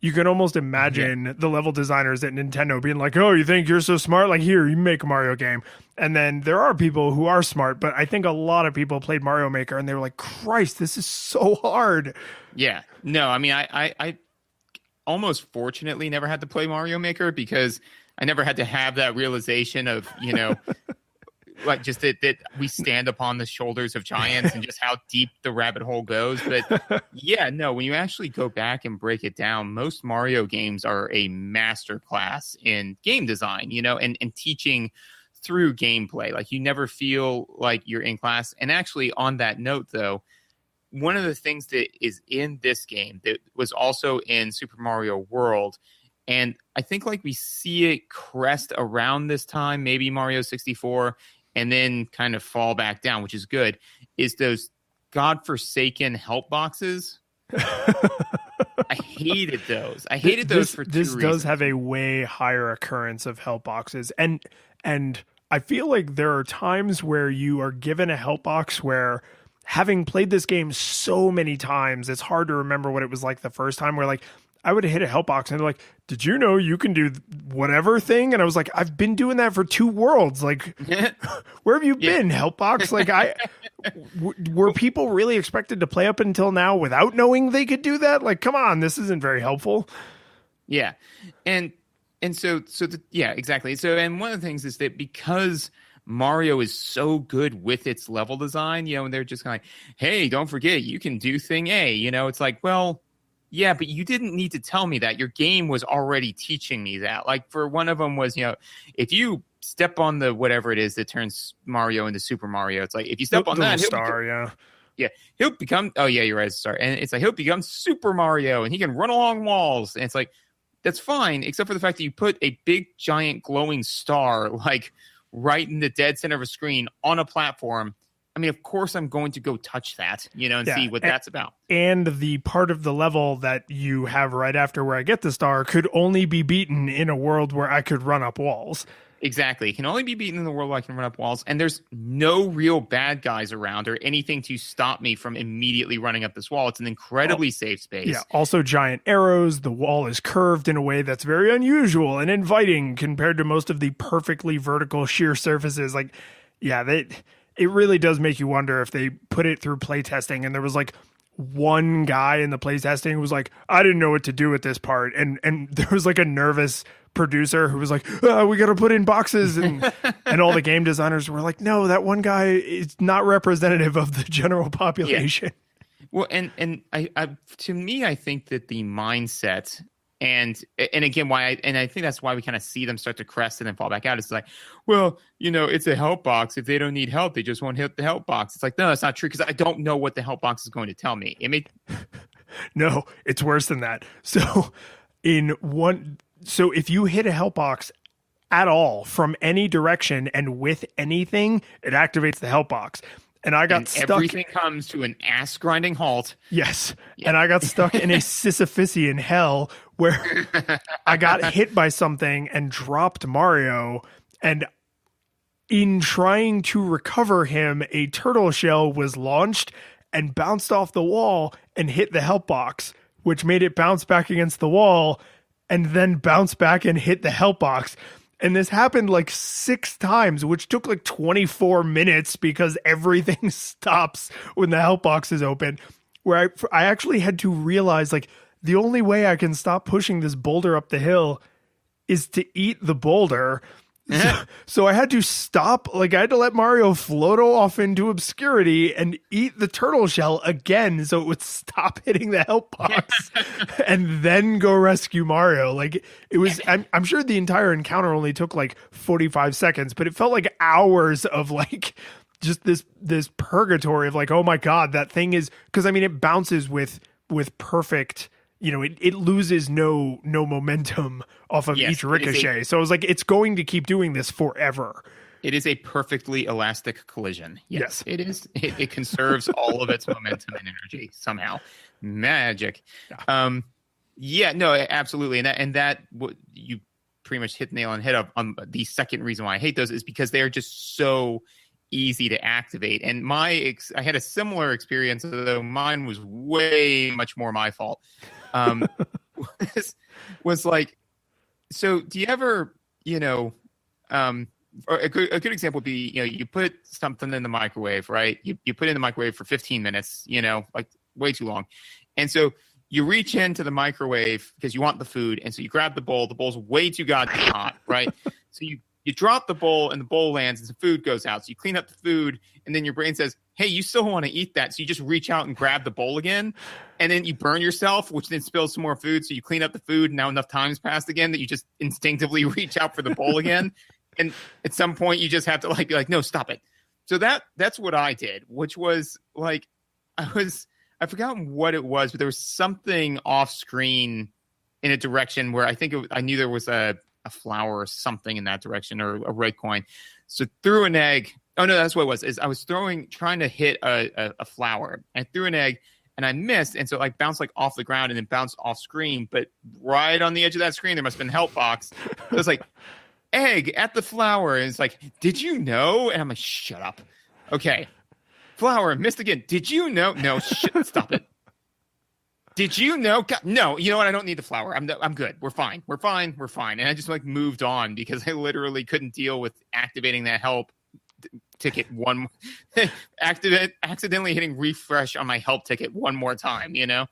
You can almost imagine the level designers at Nintendo being like, oh, you think you're so smart? Like, here, you make a Mario game. And then there are people who are smart, but I think a lot of people played Mario Maker and they were like, Christ, this is so hard. Yeah. No, I mean, I almost fortunately never had to play Mario Maker because I never had to have that realization of, you know, like just that we stand upon the shoulders of giants and just how deep the rabbit hole goes. But yeah, no, when you actually go back and break it down, most Mario games are a masterclass in game design, you know, and teaching through gameplay. Like you never feel like you're in class. And actually on that note, though, one of the things that is in this game that was also in Super Mario World, and I think like we see it crest around this time, maybe Mario 64, and then kind of fall back down, which is good, is those godforsaken help boxes. I hated those. I hated those for two reasons. This does have a way higher occurrence of help boxes. And I feel like there are times where you are given a help box where, having played this game so many times, it's hard to remember what it was like the first time, where like I would hit a help box and they're like, did you know you can do whatever thing? And I was like, I've been doing that for 2 worlds. Like, where have you been, help box? Like, were people really expected to play up until now without knowing they could do that? Like, come on, this isn't very helpful. Yeah. And yeah, exactly. So, and one of the things is that because Mario is so good with its level design, and they're just kind of like, hey, don't forget, you can do thing A, it's like, well, yeah, but you didn't need to tell me that. Your game was already teaching me that. Like, for one of them was, if you step on the whatever it is that turns Mario into Super Mario, it's like, if you step on that, he'll become, oh yeah, you're right, star. And it's like, he'll become Super Mario and he can run along walls. And it's like, that's fine, except for the fact that you put a big, giant, glowing star, like, right in the dead center of a screen on a platform. I mean, of course, I'm going to go touch that, and see what that's about. And the part of the level that you have right after where I get the star could only be beaten in a world where I could run up walls. Exactly. It can only be beaten in the world where I can run up walls. And there's no real bad guys around or anything to stop me from immediately running up this wall. It's an incredibly safe space. Yeah. Also giant arrows. The wall is curved in a way that's very unusual and inviting compared to most of the perfectly vertical sheer surfaces. Like, yeah, it really does make you wonder if they put it through playtesting and there was like one guy in the playtesting who was like, I didn't know what to do with this part. And there was like a nervous producer who was like, we got to put in boxes. And all the game designers were like, no, that one guy is not representative of the general population. Yeah. Well, and I to me, I think that the mindset and again, I think that's why we kind of see them start to crest and then fall back out. It's like, well, it's a help box. If they don't need help, they just won't hit the help box. It's like, no, that's not true, because I don't know what the help box is going to tell me. No, it's worse than that. So if you hit a help box at all from any direction and with anything, it activates the help box. And I got stuck. Everything comes to an ass-grinding halt. Yes. Yeah. And I got stuck in a Sisyphusian hell where I got hit by something and dropped Mario. And in trying to recover him, a turtle shell was launched and bounced off the wall and hit the help box, which made it bounce back against the wall and then bounce back and hit the help box. And this happened like 6 times, which took like 24 minutes because everything stops when the help box is open, where I actually had to realize, like, the only way I can stop pushing this boulder up the hill is to eat the boulder. So I had to stop, like, I had to let Mario float off into obscurity and eat the turtle shell again so it would stop hitting the help box and then go rescue Mario. Like, it was, I'm sure the entire encounter only took like 45 seconds, but it felt like hours of like just this purgatory of like, oh my God, that thing is, because I mean, it bounces with perfect, it loses no momentum off of each ricochet. So I was like, it's going to keep doing this forever. It is a perfectly elastic collision. Yes. It is. It conserves all of its momentum and energy somehow. Magic. Yeah. No, absolutely. And that you pretty much hit the nail on the head of. The second reason why I hate those is because they are just so easy to activate. And I had a similar experience, although mine was way much more my fault. Was like, so do you ever, a good example would be, you put something in the microwave, right? You put it in the microwave for 15 minutes, like way too long. And so you reach into the microwave because you want the food. And so you grab the bowl. The bowl's way too goddamn hot, right? So you drop the bowl and the bowl lands and the food goes out. So you clean up the food and then your brain says, hey, you still want to eat that. So you just reach out and grab the bowl again. And then you burn yourself, which then spills some more food. So you clean up the food. And now enough time's passed again that you just instinctively reach out for the bowl again. And at some point you just have to be like, no, stop it. So that's what I did, which was like, I've forgotten what it was, but there was something off screen in a direction where I knew there was a flower or something in that direction, or a red coin. So threw an egg. Oh no, that's what it was. Is I was trying to hit a flower. I threw an egg and I missed, and so it bounced off the ground and then bounced off screen. But right on the edge of that screen, there must have been a help box. So I was like, egg at the flower. And it's like, did you know? And I'm like, shut up. Okay. Flower missed again. Did you know? No, shit, stop it. Did you know? God, no, you know what? I don't need the flower. I'm good. We're fine. And I just like moved on because I literally couldn't deal with activating that help ticket accidentally hitting refresh on my help ticket one more time, you know?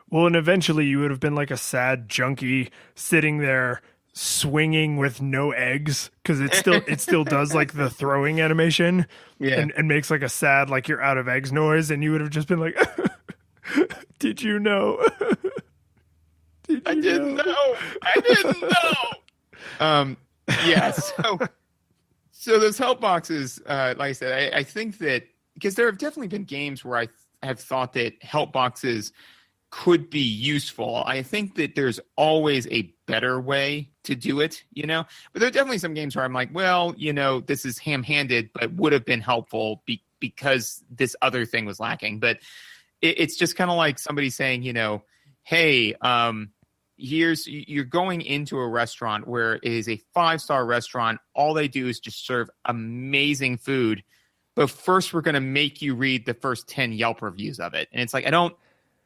Well, and eventually you would have been like a sad junkie sitting there swinging with no eggs because it still does like the throwing animation and makes like a sad like you're out of eggs noise, and you would have just been like, did you know? I didn't know. Yeah. So those help boxes, like I said, I think that because there have definitely been games where I have thought that help boxes could be useful. I think that there's always a better way to do it, you know, but there are definitely some games where I'm like, well, you know, this is ham-handed, but would have been helpful because this other thing was lacking. But it's just kind of like somebody saying, you know, hey, you're going into a restaurant where it is a 5-star restaurant. All they do is just serve amazing food. But first, we're going to make you read the first 10 Yelp reviews of it. And it's like, I don't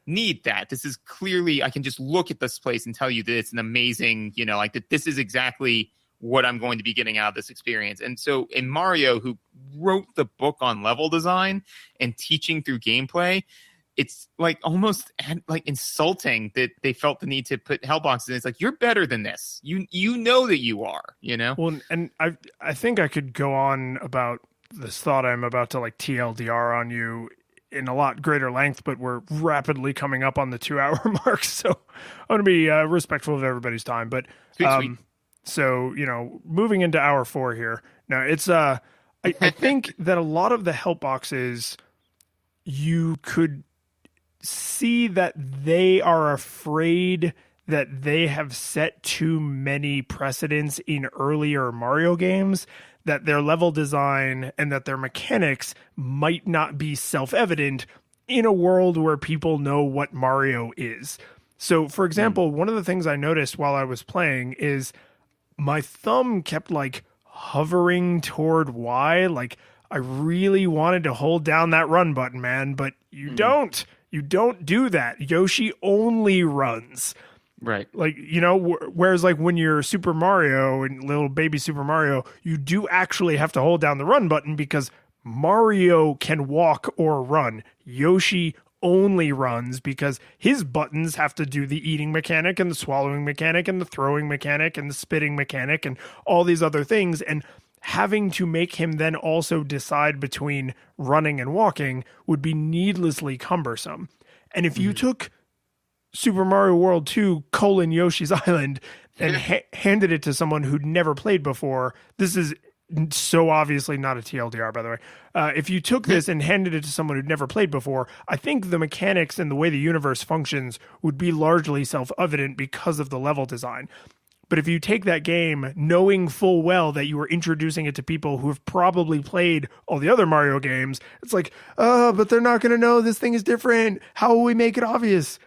need that. This is clearly, I can just look at this place and tell you that it's an amazing, you know, like that this is exactly what I'm going to be getting out of this experience. And so in Mario, who wrote the book on level design and teaching through gameplay, it's like almost like insulting that they felt the need to put help boxes in. It's like, you're better than this. You know that you are, you know? Well, and I think I could go on about this thought I'm about to like TLDR on you in a lot greater length, but we're rapidly coming up on the 2-hour mark. So I want to be respectful of everybody's time, but Sweet. so, you know, moving into hour 4 here. Now it's, I think that a lot of the help boxes you could see that they are afraid that they have set too many precedents in earlier Mario games, that their level design and that their mechanics might not be self-evident in a world where people know what Mario is. So, for example, one of the things I noticed while I was playing is my thumb kept like hovering toward Y. Like I really wanted to hold down that run button, man, but you don't. You don't do that. Yoshi only runs. Right. Like, you know, whereas like when you're Super Mario and little baby Super Mario, you do actually have to hold down the run button because Mario can walk or run. Yoshi only runs because his buttons have to do the eating mechanic and the swallowing mechanic and the throwing mechanic and the spitting mechanic and all these other things. And having to make him then also decide between running and walking would be needlessly cumbersome. And if you took Super Mario World 2 : Yoshi's Island and handed it to someone who'd never played before, this is so obviously not a TLDR, by the way. If you took this and handed it to someone who'd never played before, I think the mechanics and the way the universe functions would be largely self-evident because of the level design. But if you take that game knowing full well that you are introducing it to people who have probably played all the other Mario games, it's like, but they're not going to know this thing is different. How will we make it obvious?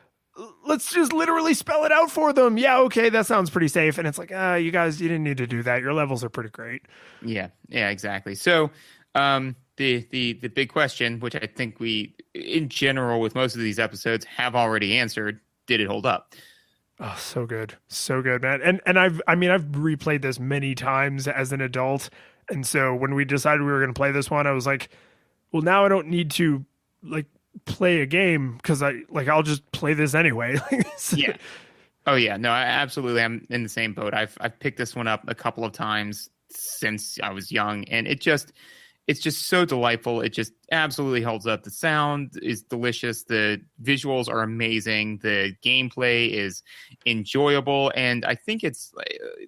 Let's just literally spell it out for them. Yeah, okay, that sounds pretty safe. And it's like, you guys, you didn't need to do that. Your levels are pretty great. Yeah, exactly. So the big question, which I think we, in general, with most of these episodes, have already answered, did it hold up? Oh, so good, man. And I've replayed this many times as an adult, and so when we decided we were going to play this one, I was like, well, now I don't need to like play a game because I'll just play this anyway. Yeah. Oh yeah, no, absolutely. I'm in the same boat. I've picked this one up a couple of times since I was young, and it's just so delightful. It just absolutely holds up. The sound is delicious. The visuals are amazing. The gameplay is enjoyable. And I think it's,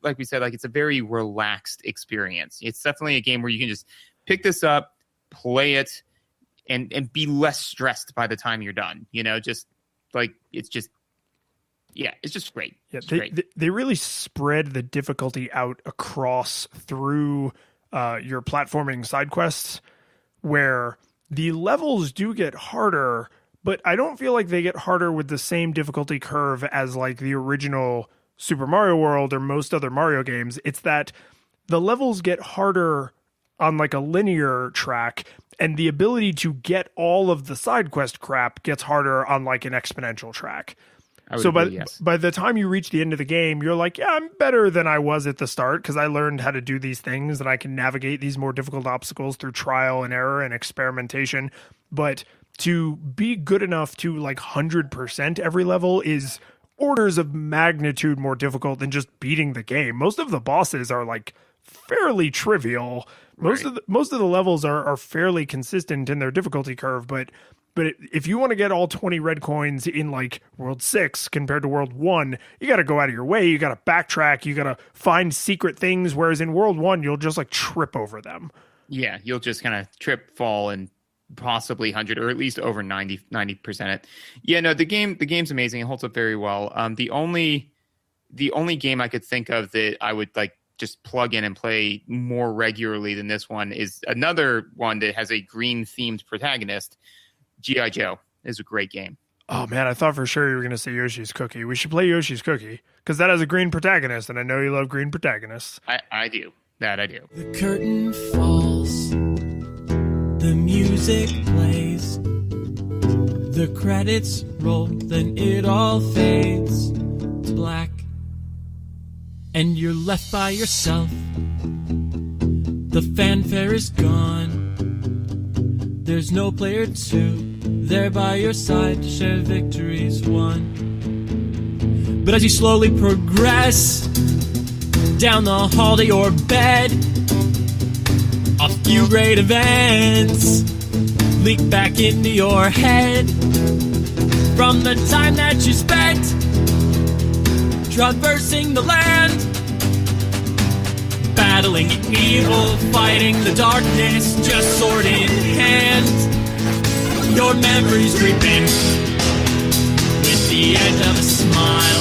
like we said, like it's a very relaxed experience. It's definitely a game where you can just pick this up, play it, and be less stressed by the time you're done. You know, just like, it's just great. Yeah, they really spread the difficulty out across through your platforming side quests, where the levels do get harder, but I don't feel like they get harder with the same difficulty curve as like the original Super Mario World or most other Mario games. It's that the levels get harder on like a linear track, and the ability to get all of the side quest crap gets harder on like an exponential track. So by the time you reach the end of the game, you're like, yeah, I'm better than I was at the start because I learned how to do these things and I can navigate these more difficult obstacles through trial and error and experimentation. But to be good enough to like 100% every level is orders of magnitude more difficult than just beating the game. Most of the bosses are like fairly trivial. Most of the levels are fairly consistent in their difficulty curve, but if you want to get all 20 red coins in like World 6 compared to World 1, you got to go out of your way. You got to backtrack. You got to find secret things. Whereas in World 1, you'll just like trip over them. Yeah, you'll just kind of trip, fall, and possibly 100 or at least over 90% it. Yeah, no, the game's amazing. It holds up very well. The only game I could think of that I would like just plug in and play more regularly than this one is another one that has a green themed protagonist. G.I. Joe is a great game. Oh man, I thought for sure you were going to say Yoshi's Cookie. We should play Yoshi's Cookie because that has a green protagonist, and I know you love green protagonists. I do. That I do. The curtain falls. The music plays. The credits roll, then it all fades to black. And you're left by yourself. The fanfare is gone. There's no player two there by your side to share victories won. But as you slowly progress down the hall to your bed, a few great events leak back into your head from the time that you spent traversing the land, battling evil, fighting the darkness, just sword in hand. Your memories creep in with the edge of a smile.